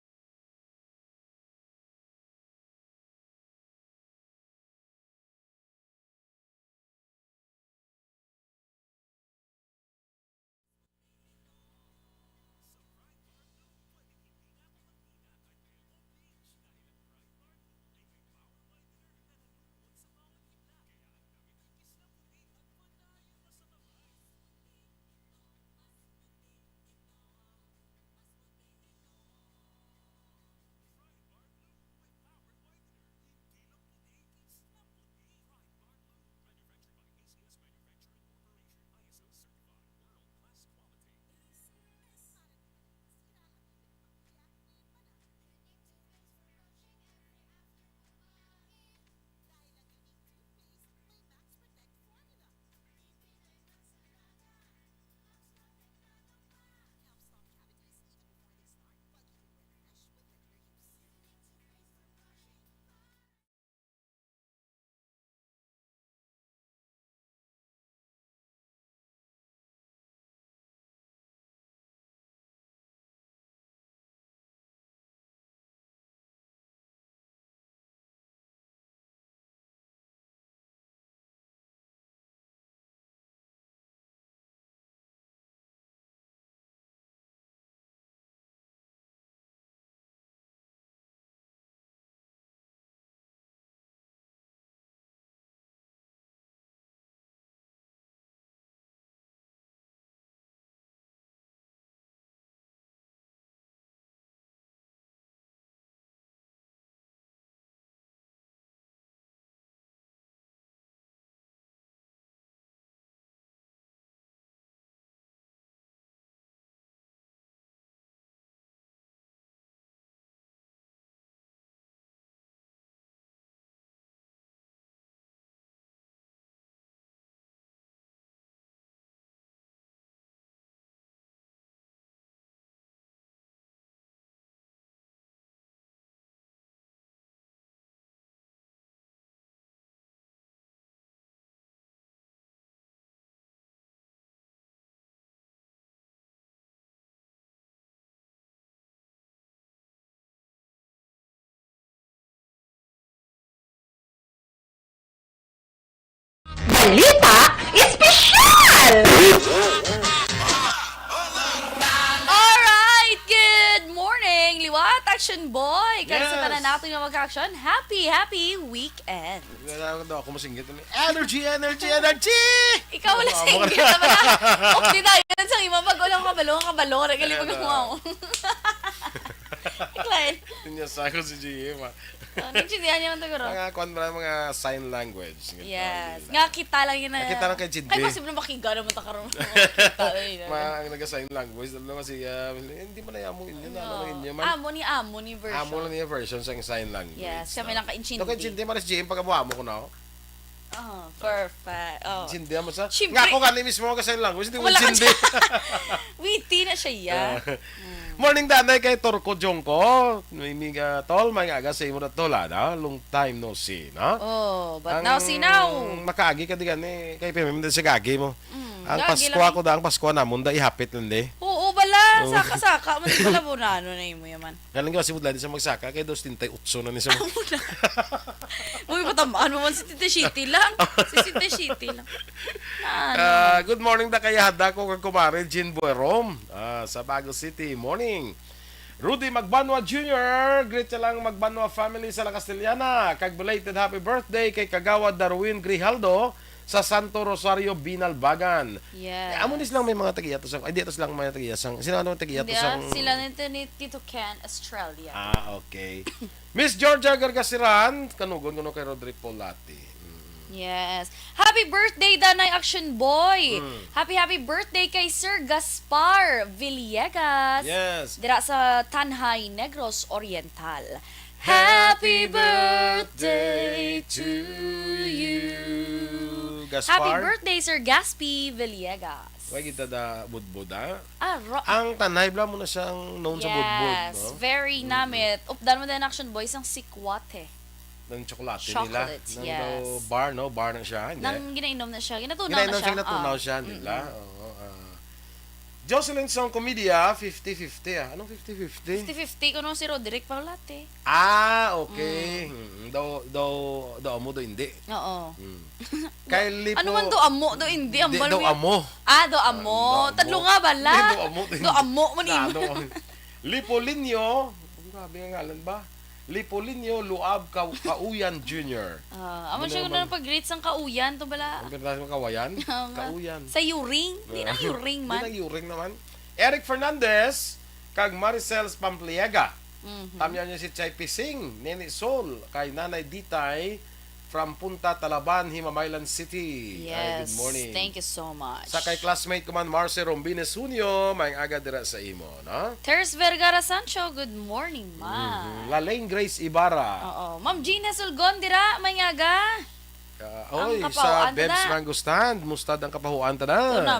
Balita Espesyal! Alright, good morning, Liwat Action Boy. Kaya sa Yes. tanan natin yung mag-action, happy weekend. Wala daw ako masingit. Energy, energy, energy! Ikaw wala Wala, singgit wala. naman na. O, di tayo yan sa ima, mag-ulang kabalong, regali pag mo. Klein. Tinyasa ko si GM. Nagsindihan niya man siguro. Mga kwan ba mga sign language. Yes. Nga kita lang yun na. Nakita lang kay Chindi. Kaya posible makiga naman ta karon. Kita Mga naga-sign language. Dalo kasi hindi mo na yamo inyo. Nalo inyo man. Amo ni version. Amo lang niya version sa sign language. Yes, kami lang ka-inchindi. Kay Chindi man si GM pagkabuha mo ko na. Oh, perfect. Oh. Chindi mo sa. Siyempre. Nga ako kanil mismo ka sign language. Hindi mo Wala ka Chindi. Witty na siya. Morning danay kay Torko Jongko. May miga tol, may aga sa imo na tol, na. Long time no see, no? Oh, but now see now. Makaagi ka di gani kay Pemem din sa gagi mo. Ang gagi Pasko lang. ako da, ang Pasko na munda ihapit hindi. Oo, bala. Saka-saka. Man pala mo na ano na imo yaman. Galing ka si Budladi sa magsaka kay 238 na ni sa mo. Uy, patamaan mo man si Tite Shitty lang. Si Tite Shitty lang. Na, Good morning da kay hada ko kag kumare Jean Buerom sa Bago City. Morning. Rudy Magbanwa Jr. Greet sa lang Magbanwa family sa La Castellana. Kag belated happy birthday kay Kagawad Darwin Grijaldo sa Santo Rosario, Binalbagan. yes. Amo nis lang may mga tagiyato sang. Ay, dito lang may tagiyato sang. Sino ano tagiyato Hindi, sang? sila nito ni Tito Ken, Australia. Okay. Miss Georgia Gargasiran, kanugon kuno kay Rodrigo Polati. Yes. Happy birthday, Danay Action Boy. Happy birthday kay Sir Gaspar Villegas. Yes. Dira sa Tanhay, Negros Oriental. Happy birthday to you. Gaspar. Happy birthday, Sir Gaspi Villegas. Wag kita da budbud ha. Ang Ang tanay bla mo na siyang known sa budbud, yes, no? very namit. Updan mo din Action Boys ang sikwate. Ng tsokolate nila. Chocolate, Nang yes. daw bar, no? Bar na siya. Hindi. Nang ginainom na siya. Ginatunaw Ginainom na siya. siya, natunaw siya nila. Oo. Jocelyn Song Comedia, 50-50 Anong 50-50? 50-50 ko nung si Roderick Paulate. Okay. Daw mo do hindi. Oo. Kay Lipo. Ano man do amo? Do hindi. Hindi, Ambal daw mo- amo. Do amo. Do amo. Tadlo nga bala. Hindi, do amo. Do amo man imo. Lipo Linyo. Grabe nga ngalan ba? Lipo Linyo, Luab Kauyan Jr. Amo siya na pag-greet sang kauyan to bala. Ang ganda mo kawayan? Oo nga. Kauyan. Sa Yuring. Di na Yuring man. Di na Yuring naman. Eric Fernandez, kag Maricel Pampliega. Tamyan niya si Chay Pising, Nene Sol, kay Nanay Ditay, from Punta Talaban, Himamaylan City. Ay, Yes. good morning. Thank you so much. Sa kay classmate ko man, Marce Rombines Junio, may aga dira sa imo, no? Teres Vergara Sancho, good morning, ma. Lalaine Grace Ibarra. Oo. Ma'am Gina Sulgon, dira, may ngaga. Oy, Ang sa kapahuan Bebs tada. Mango Stand, mustad ang kapahuan Do tada.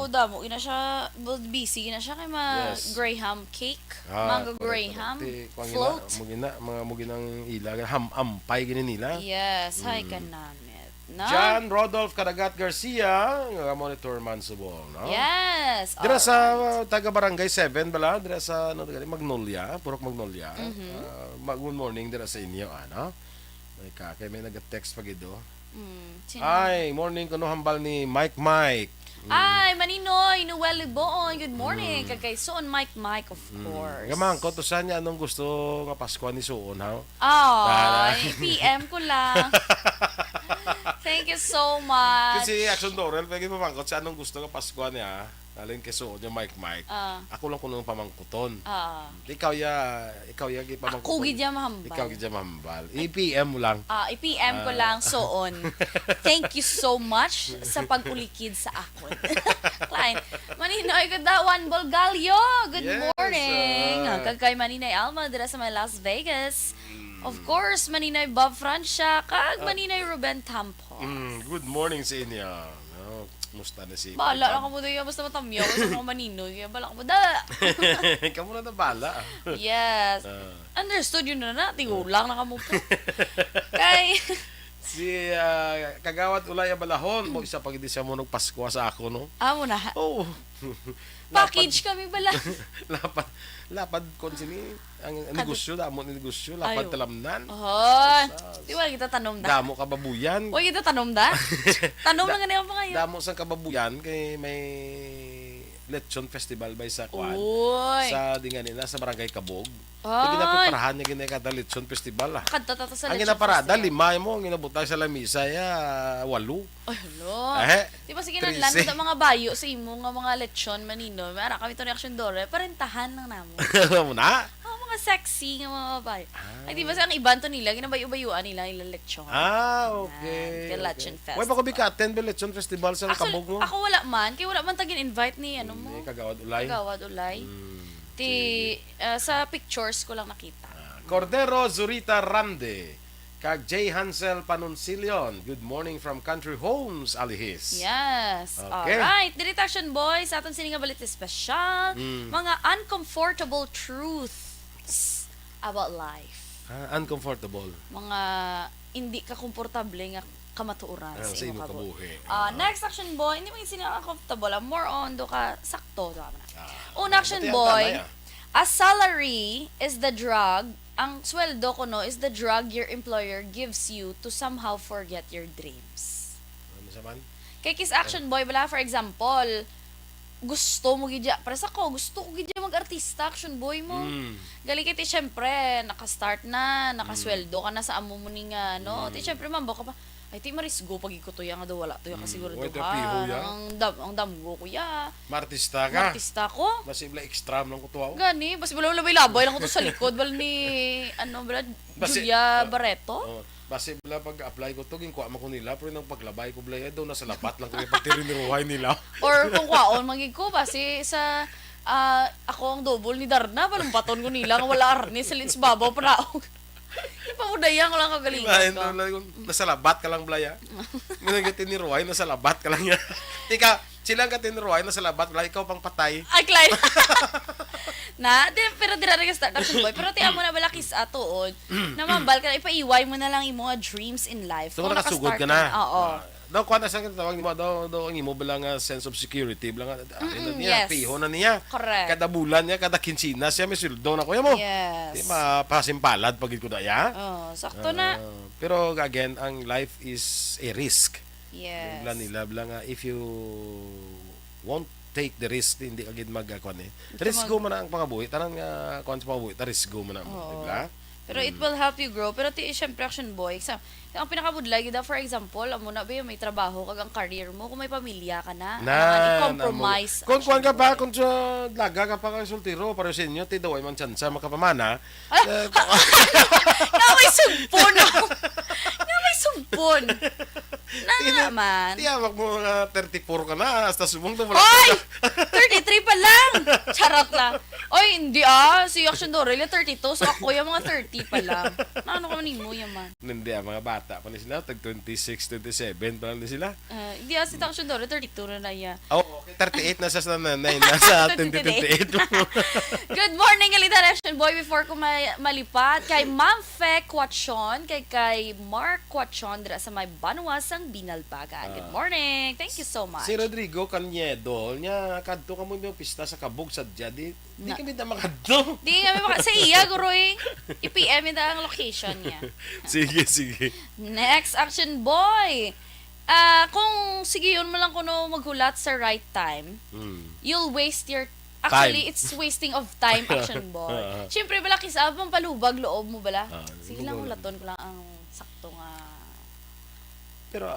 damo ina siya, busy na siya kay Yes. Graham cake, mango Graham, float. Muginang ilaga, ham-ampay gini nila. Yes, hi ka namit. No? John Rodolph Caragat Garcia, nga monitor man subong, no? Yes. Dira alright. sa taga Barangay 7 bala, dira sa Magnolia, Purok Magnolia. Good morning dira sa inyo, ano? May kakay may nag-text pag ito. Sino? Ay, morning kuno hambal ni Mike. Ay, Maninoy, Noel Liboon, good morning. Kagay Soon Mike, of course. Gamang ko to sa niya anong gusto nga Pasko ni Suon, ha? Ay, PM ko lang. Thank you so much. Kasi Action Dorel, pwede pamangkot sa anong gusto nga Pasko niya. Alin kay Suon yung Mike. Ako lang kuno pamangkuton. Ikaw ya gipamangkuton. Ako gidya mahambal. Ikaw gidya mahambal. I-PM mo lang. I-PM ko lang soon. Thank you so much sa pag-ulikid sa akon. Klein, Maninoy Kadawan Bolgalyo. Good Yes, morning. Kagkay Maninay Alma dira sa may Las Vegas. Of course, Maninay Bob Francia, kag Maninay Ruben Tampo. Good morning sa inyo. No, musta na si Bala lang ka mo doon, basta matamyaw sa mga Maninoy. Kaya bala ka mo da. Kamu na bala. Yes. Understood yun na tigulang na ka mo po. Kay... Si Kagawad Ulay Abalahon, mo isa pag hindi siya mo nagpasko sa ako, no? Amo na. Oh. Package kami bala. lapad kon sini ang negosyo, damo ni negosyo, lapad Ayo. talamnan. Hoy. Di ba kita tanom da? Damo kababuyan. Huwag kita tanom da? Tanom lang ganyan pa ngayon. Damo sang kababuyan kay may Lechon Festival by sa Kwan. Uy. Sa dingan nila sa Barangay Kabog. Ay. Ay. Ginapaparahan niya ginay kada Lechon Festival. Kanta tata sa Ang Lechon ginaparada, Festival. 5 mo. Ang ginabutay sa lamisa, 8. Ay, hello. Di ba sige 13. nanlan da mga bayo sa imo nga mga lechon manino. Mara kami to reaction dore, parentahan lang namo. Alam mo na? Mga mga sexy nga mga babae. Ay, di ba sa ang iban to nila, ginabayo-bayuan nila ilang leksyon. Okay. Kay Lechon Fest. Wala pa ko bika-attend ba Lechon Festival sa Actually, Kabog mo? ako wala man. Kaya wala man tagin-invite ni, ano mo? Kagawad Ulay. Kagawad Ulay. Sa pictures ko lang nakita. Cordero Zurita Rande. Kag J. Hansel Panuncilion. Good morning from Country Homes, Alihis. Yes. Okay. Alright. Direct Action Boys, sa aton sininga balit special. Mga uncomfortable truths about life. Uncomfortable. Mga hindi ka komportable nga kamatuoran Sa sa imo imong kabuhi. Next Action Boy, hindi mo yung comfortable. More on do ka sakto. Una Action Buti ang Boy, tanay, a salary is the drug. Ang sweldo ko is the drug your employer gives you to somehow forget your dreams. Ano sa man? Kay Kiss Action Boy, wala for example, gusto mo gidya, para sa ko, gusto ko gidya mag-artista, Action Boy mo. Gali kay ti syempre, nakastart na, nakasweldo ka na sa amo mo ni nga, no? Ti syempre, mambo ka pa, ay ti marisgo pag ikutuya nga daw wala tuya ka siguro Wait, daw piho ya? ang damgo ko ya. Martista ka? Artista ko. Masibla extreme lang ko tuwa. Gani, basta wala labay-labay lang ko to sa likod, bal ni, Julia Barreto. Base bala pag-apply ko to, ginkuha man ko nila, pero nang paglabay ko bala, daw nasa lapat lang ko yung pagtiriniruhay nila. Or kung kwaon, magig ko, base sa, ako ang double ni Darna, palumpaton ko nila, nga wala arni sa lins babaw, paraog. Ipamudayang ko lang kagalingan ko. Nasa labat ka lang blaya. Ngayon tiniruhay, nasa labat ka lang yan. Sila ka tiniruhay, nasa labat, blaya, ikaw pang patay. Ay, Clyde. Pero dira rin ka start Action Boy. Pero tiyan mo na bala kis atood. Namambal ka na, ipaiway mo na lang yung mga dreams in life. So, Kung nakasugod nakastart ka na. Oo. Daw kuha na saan tawag mo daw ang imo bilang sense of security bilang niya yes. piho na niya. Correct. Kada bulan niya, kada kinsina siya may sweldo na kuya mo. Yes. Di mapasimpalad pag ko daya. Sakto na. Pero again, ang life is a risk. Yes. Nila bilang if you won't take the risk, hindi agad magkuan risk go man ang pangabuhi, tanang kuan sa pangabuhi, risk go man mo, di ba? Pero it will help you grow. Pero syempre, Action Boy, ang pinakabudlay, for example, amo na ba may trabaho kag ang career mo, kung may pamilya ka na, i-compromise. Kung kuan ka pa, kung sa laga ka pa kang sultiro, para sa inyo, ti daway man tsansa makapamana. Nga may sumpon! Nga may sumpon! Naman. Tiyawag mo nga 34 ka na, hasta subong to. Oy! 33 pa lang! Charot lang. Oy, hindi si Action Dorel, 32, so ako yung mga 30 pa lang. Ano ka manimo yaman? Hindi, mga bata pa ni sila, tag 26, 27 pa lang sila. Hindi si Action Dorel, 32 na niya. Oh, okay. 38 na sa nanay, nasa 2028. Good morning, Kalita Action Boy. Before ko malipat, kay Ma'am Fe Quachon, kay Mark Quachon, dira sa may Banuasang Binalbagan. Good morning. Thank you so much. Si Rodrigo Caniedo, niya, kadto ka mo yung pista sa Kabog sa Jadi. Di kami na makadto. Di kami sa iya, guroy. I-PM na ang location niya. Sige. Next, Action Boy. Kung sige yun mo lang kuno maghulat sa right time, you'll waste your actually, it's wasting of time, Action Boy. Siyempre, bala kisabang palubag loob mo bala. Sige lang, hulaton ko lang ang sakto nga. Pero,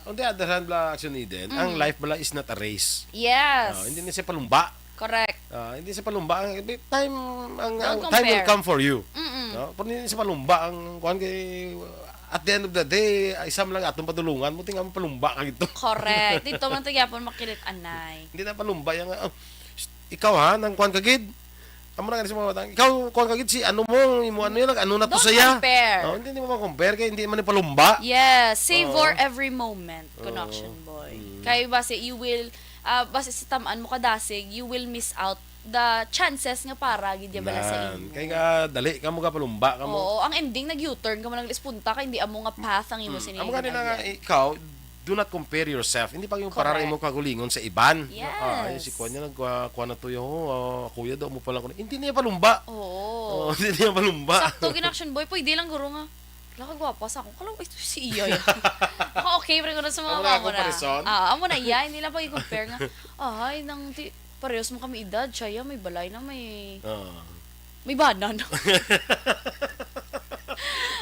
on the other hand, Action Eden, ang life bala is not a race. Yes. Hindi na siya palumba. Correct. Hindi sa palumba ang time Don't time will compare. come for you. No? Pero hindi sa palumba ang kuan kay at the end of the day, isam lang atong patulungan mo tingnan mo palumba ka gito. Correct. Dito man tagyapon makilit anay. Hindi na palumba yang ikaw ha nang kuan kagid. Amo na sa mga batang. Ikaw kuan kagid si ano mo, imo ano yan, ano na to Don't saya. compare. Hindi mo ma-compare kay hindi man ni palumba. Yes, savor every moment, Connection Boy. Kay base you will base sa tamaan mo kadasig, you will miss out the chances nga para gid bala sa imo. Kay nga dali ka mo ka palumba ka mo. Oo, ang ending nag-U-turn ka mo nag-lispunta kay hindi amo nga path ang imo sinigin. Amo kanina nga ikaw do not compare yourself. Hindi pa yung parang mo kagulingon sa iban. Yes. Ay, si Kuya nagkuha na to yung kuya daw mo pala ko. Hindi niya palumba. Oo. Hindi niya palumba. Sakto Action Boy, pwede lang guro nga. Wala ka gwapa sa ako. Kala ko ito si Iya yan. Okay, pero ko na sa mga mama na. Amo na iya, hindi lang pag-i-compare nga. Ay, parehas mo kami edad. Siya may balay na may banan.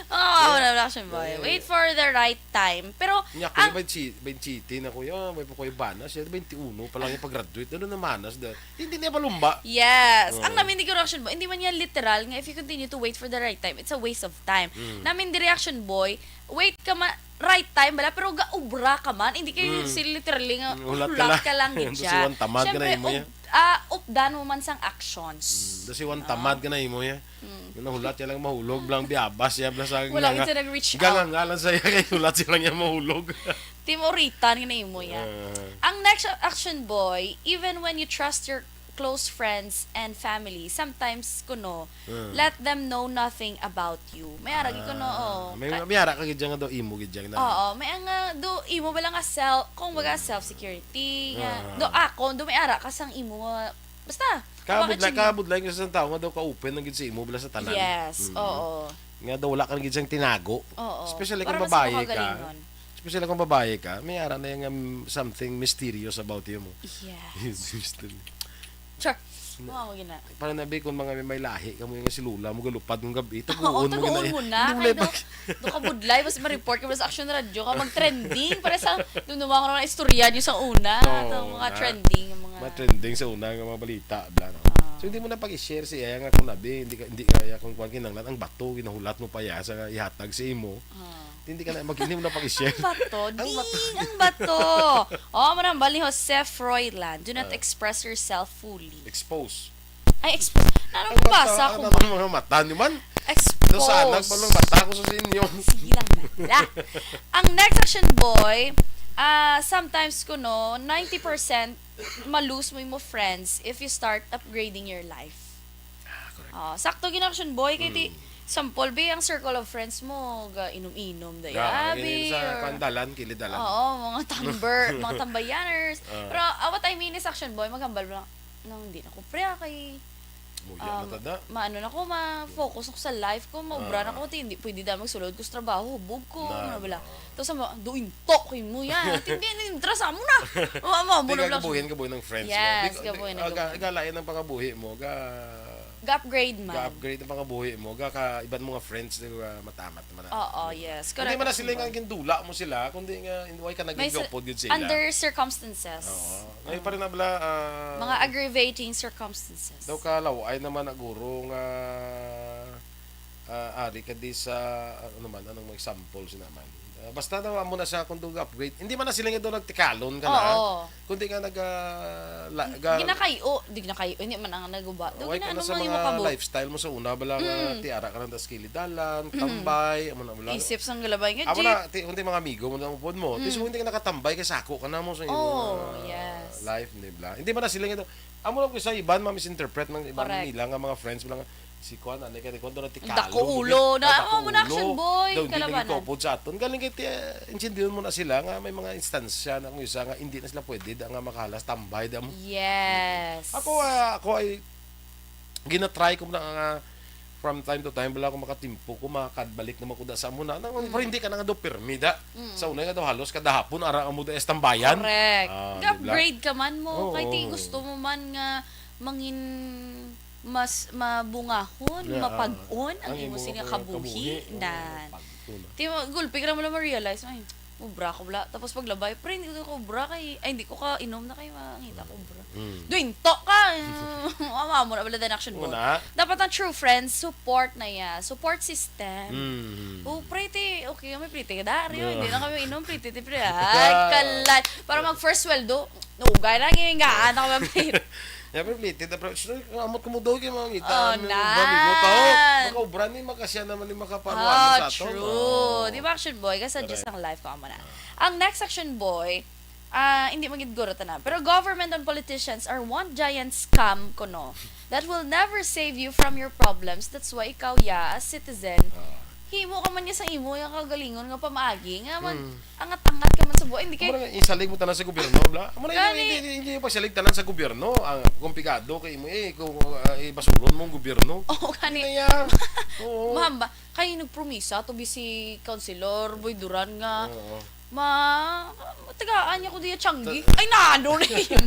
wala action boy. Wait for the right time. Pero, Nya ang, ko 20 na kuya, may pa kuya banas, siya 21 pa lang yung pag-graduate. Ano na manas da. Hindi niya palumba. yes. Ang namin di ko reaction boy, hindi man yan literal nga if you continue to wait for the right time, it's a waste of time. Namin di reaction boy, wait ka man, right time bala, pero gaubra ka man, hindi kayo literally nga, hulat ka lang Doon si gidya. Juan tamad ka na imo ya. Updan mo man sang actions. Doon si Juan tamad ka na imo ya. Nahulat niya lang mahulog, blang biabas ya, blang sa Wala kita nag-reach out. gangangalan sa'yo, kaya hulat siya lang niya mahulog. Timoritan nga mo yan. Ang next action boy, even when you trust your close friends and family, sometimes kuno, let them know nothing about you. May aragi kuno, May miyara ka gidya nga daw imo gidya na. Oo, may nga do imo bala nga kung baga self-security nga. Do may ara ka sang imo nga, basta. Kabudlay ko sa tao nga daw ka-open ng gid sa imo bala sa tanan. Yes, oo. Nga daw wala ka gid siyang tinago. Oo. Especially Para kung mas babae ka. makagalingon. Especially kung babae ka, may ara na yung something mysterious about you mo. Yes. Mystery. Sure. Mo gina. Para nabi kung mga may lahi kamo yung si Lula mo galupad ng gabi Oo, taguon mo taguon mo na. Kaya do ka budlay, basta ma-report ka ba sa Action Radio ka, mag-trending. Para sa, dumduma ko na istorya nyo sa una. Itong mga trending. Mga trending sa una ng mga balita. Bla, no? So hindi mo na pag-share si Aya nga kung nabi, hindi kaya kung kuwan kinanglan, ang bato, ginahulat mo pa ya sa ihatag si imo. Hindi ka na, hindi mo na pag-share. Ang bato. Oh, marang bali Jose Froilan. Do not express yourself fully. Expose. Ay, expose. Ano mabasa ko ba? Ang mga mata ni man. Expose. Doon sa anak, palang mata ko sa inyo. Sige lang nila. Ang next action boy, sometimes kuno, 90% malose mo yung friends if you start upgrading your life. Sakto gin-action boy, kaya di, sampol ba ang circle of friends mo, inom-inom, dayabi, Sa kandalan, kilidalan. Oo, mga mga tambayaners. Pero what I mean is action boy, maghambal lang, hindi na ko pre, kay Muya na tada. maano na ko, ma-focus ako sa life ko, maubra na ko, hindi pwede dahil magsulod ko sa trabaho, hubog ko, bala. Tapos doin tok kayo mo yan, hindi interesa mo na. Hindi ka kabuhin ng friends mo. Yes, kabuhin. Galain ang pangabuhi mo, Ga-upgrade man. Ga-upgrade ang pangabuhi mo, iban mga friends na matamat naman. Oo, yes. Hindi man na sila nga gindula mo sila, kundi nga, why ka naging-gopod yun sila. Under circumstances. Oo. Ngayon pa rin na bala, mga aggravating circumstances. daw ka laway naman na guro nga, ari ka di sa, anong mga example sinaman. Basta naman mo na sa kung upgrade. Hindi man na sila nga doon nagtikalon ka na. Kundi nga ginakayo. Hindi man ang naguba. Why ka na sa mga lifestyle mo sa una. Bala nga tiara ka na das kilidalan, tambay. Isip sang galabay nga, Amo na, kundi mga amigo mo na upod mo. Tiso hindi ka nakatambay, kay sako ka na mo sa iyong yes. life. Hindi man na sila nga doon. Amo lang ko sa iban, ma-misinterpret ng iban nila nga mga friends mo lang. Si Kwan, anay ka, kung doon natikalo. Dako ulo na, mo na action boy. Daw hindi nagkopod sa aton. Galing kaya, intindihan mo na sila nga may mga instansya na kung isa nga hindi na sila pwede nga makahalas, tambay. Yes. Ako ay ginatry ko na nga from time to time, bala ako makatimpo ko, makakadbalik naman ko da sa muna. Pero hindi ka na nga daw permida. Sa una nga daw halos, kada hapon, arang mo da estambayan. Correct. Upgrade ka man mo. Kahit gusto mo man nga mangin mas mabungahon, mapag-on ang imo siya kabuhi na. Gulpi ka naman na ma-realize, ay, ubra ko bla. Tapos paglabay, pre, hindi ko ubra kay, ay, hindi ko ka inom na kayo, makita ko ubra. Doing to ka! Mama mo na bala din action mo. Dapat ang true friends, support na ya. Support system. Pretty, okay, may pretty ka dari. Hindi na kami inom, pretty, pre. Ay, kalay. Para mag-first sweldo, gaya na ngayon gaan ako mapit. Pero plated, amot ko mo daw kayo mga ngita. Makaubra ni makasya naman ni makapanuan sa ato. True. Di ba action boy? Kasi just ang life ko na. Ang next action boy, hindi magiguro na. Pero government and politicians are one giant scam kuno that will never save you from your problems. That's why ikaw, as citizen, himo ka man niya sa imo, yung kagalingon nga pamaagi, nga man, angat-angat ka man sa buhay. Hindi kayo... Isalig mo tanan sa gobyerno, bla? Hindi yung pagsalig tanan sa gobyerno, ang komplikado kay mo, kung ibasuron mo ang gobyerno. Kanina. Mahamba, kayo nagpromisa, to be si Councilor Boy Duran nga, tagaan niya ko diya Changi. Ay, nano na yun.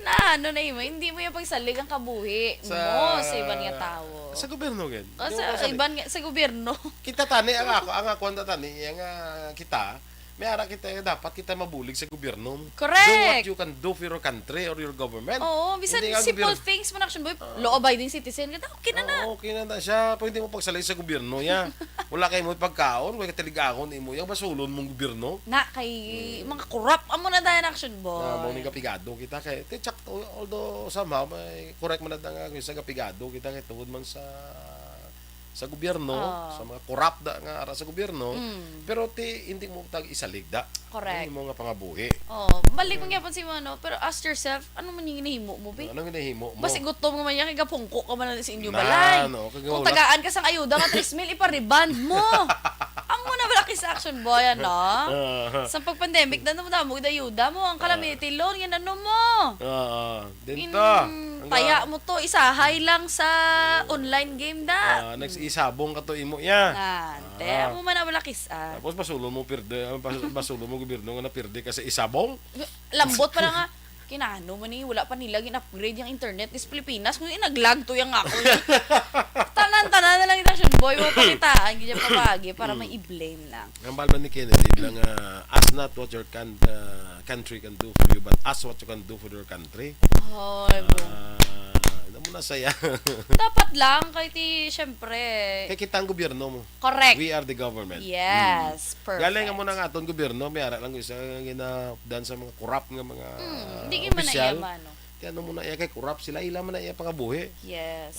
Na ano na mo, hindi mo yung pagsalig ang kabuhi mo sa iban nga tao. Sa gobyerno gid. O, sa iban nga, sa gobyerno. Kita tani ang ako tani nga kita may ara kita dapat kita mabulig sa gobyerno. Correct. Do what you can do for your country or your government. Oo, bisan Hindi nga simple gobyerno. things man action boy. Law-abiding citizen ka okay na na. Okay na siya. Pwede mo pagsalay sa gobyerno ya. Wala kay mo pagkaon, wala katiligaon imo yang basulon mong gobyerno. Na kay mga corrupt amo na dayon action boy. Na mo ning kapigado kita kay check although somehow may correct man nga sa kapigado kita kay tungod man sa gobyerno, sa mga corrupt nga ara sa gobyerno, pero hindi mo tag isalig da. Correct. Hindi mo nga pangabuhi. Oh, balik mo gyapon si mo no, pero ask yourself, ano man yung hinahimo mo be? Ano ginahimo mo? Basi gutom nga man yan, kaya pungko ka man na sa inyo Na, balay. no, kaya Kung wala- tagaan ka sang ayuda nga 3,000, ipariband mo. Amo na wala sa action boy, ano? Sa pag-pandemic, mo ayuda mo, ang calamity loan, yan ano mo. Dito. Taya mo to, isahay lang sa online game da. Nagsisabong ka to imo ya. Ante, amo man na wala kisa. Tapos basulo mo basulo mo gobyerno nga napirde kasi isabong. Lambot pa na nga. Kinano man ni wala pa nila gin-upgrade yung internet is Pilipinas kung inaglag to yung ako. Tanan-tanan na lang ita boy mo pakitaan gid pa pagi para may i-blame lang. Ang balban ni Kennedy bilang ask not what your country can do for you but ask what you can do for your country. Hoy, Ano mo na saya. dapat lang kay ti syempre. Kay kita ang gobyerno mo. Correct. We are the government. Yes, perfect. Galing mo na nga aton gobyerno, may ara lang isa ginapdan sa mga corrupt nga mga Hindi gyud man na opisyal. iya mano. Kaya ano mo na iya kay corrupt sila ila man na iya pangabuhi. Yes.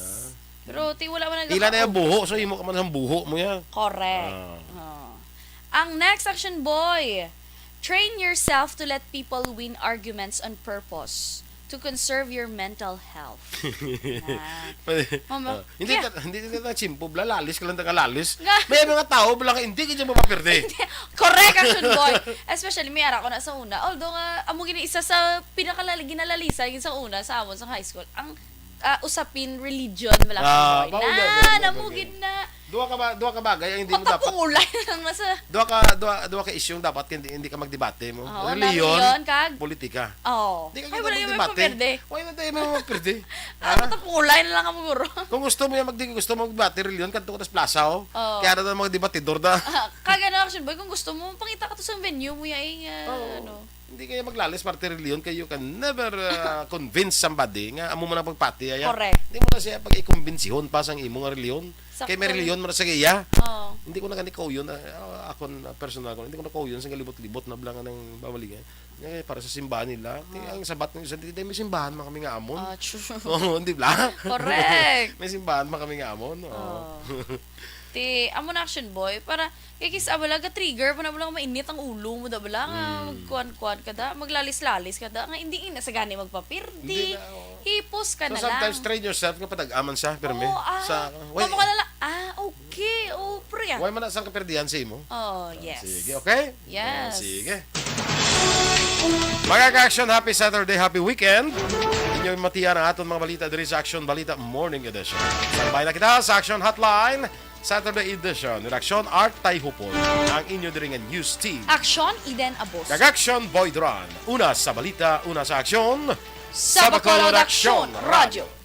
Pero ti wala man Ila na iya buho, so imo ka man ang buho mo ya. Correct. Ang next action boy, train yourself to let people win arguments on purpose to conserve your mental health. Mama, Hindi kaya- hindi na chimpo blalalis ka lang tagalalis. Nga. May mga tao bala ka hindi kanya mapaperde. Correct action boy. Especially may ara ko na sa una. Although nga amo gini isa sa ginalalisan gin sa una sa amon sa high school. Ang usapin religion wala boy. Namugid na. Duha ka bagay ang hindi mo dapat. Matapungulay lang na sa Duha ka issue dapat hindi ka magdebate mo. Oo, Reliyon, reliyon, kag- politika. Oh. Hindi ka Ay wala yung magdebate. mapaperde. Why na tayo mapaperde? Matapungulay na lang ang guro. Kung gusto mo magbate reliyon kadto ka sa plaza oh. Oo. Kaya na mga debatidor da. Kaga na action boy kung gusto mo pangita ka to sa venue mo ay ano. Hindi kayo maglalis parte reliyon kayo can never convince somebody nga amo mo na pagpati aya. Correct. Hindi mo na siya pag-ikumbensihon pa sang imo nga reliyon. Sakto. Kay may reliyon mo na sa iya. Oh. Hindi ko na gani kauyon ako personal ko. Hindi ko na kauyon sa libot-libot na blangan ng bawalingan. Para sa simbahan nila. Ang sabat ng isa dito may simbahan man kami nga amon. True. Oo, hindi ba? Correct. May simbahan man kami nga amon. Oo. Ti amo na action boy para kay kis abala ga trigger pa na bala mainit ang ulo mo da bala nga magkuan-kuan kada maglalis-lalis kada nga hindi ina sa gani magpapirdi. Hindi na, oo. Hipos ka So na sometimes lang. train yourself nga patag-aman siya perme. Sa why ka na lang. Okay. Oh, pre. why man na sang kaperdihan sa imo? Oh, yes. Sige, okay? Yes. Sige. Mga ka-action, happy Saturday, happy weekend. Inyo matiyan ang aton mga balita diri sa Action Balita Morning Edition. Sabay na kita sa Action Hotline, Saturday Edition. Reaksyon Art Tayhupon, ang inyo diri nga news team. Action Eden Abos. Kag-action Boyd Ron. Una sa balita, una sa aksyon. Sa Bacolod Action Radio.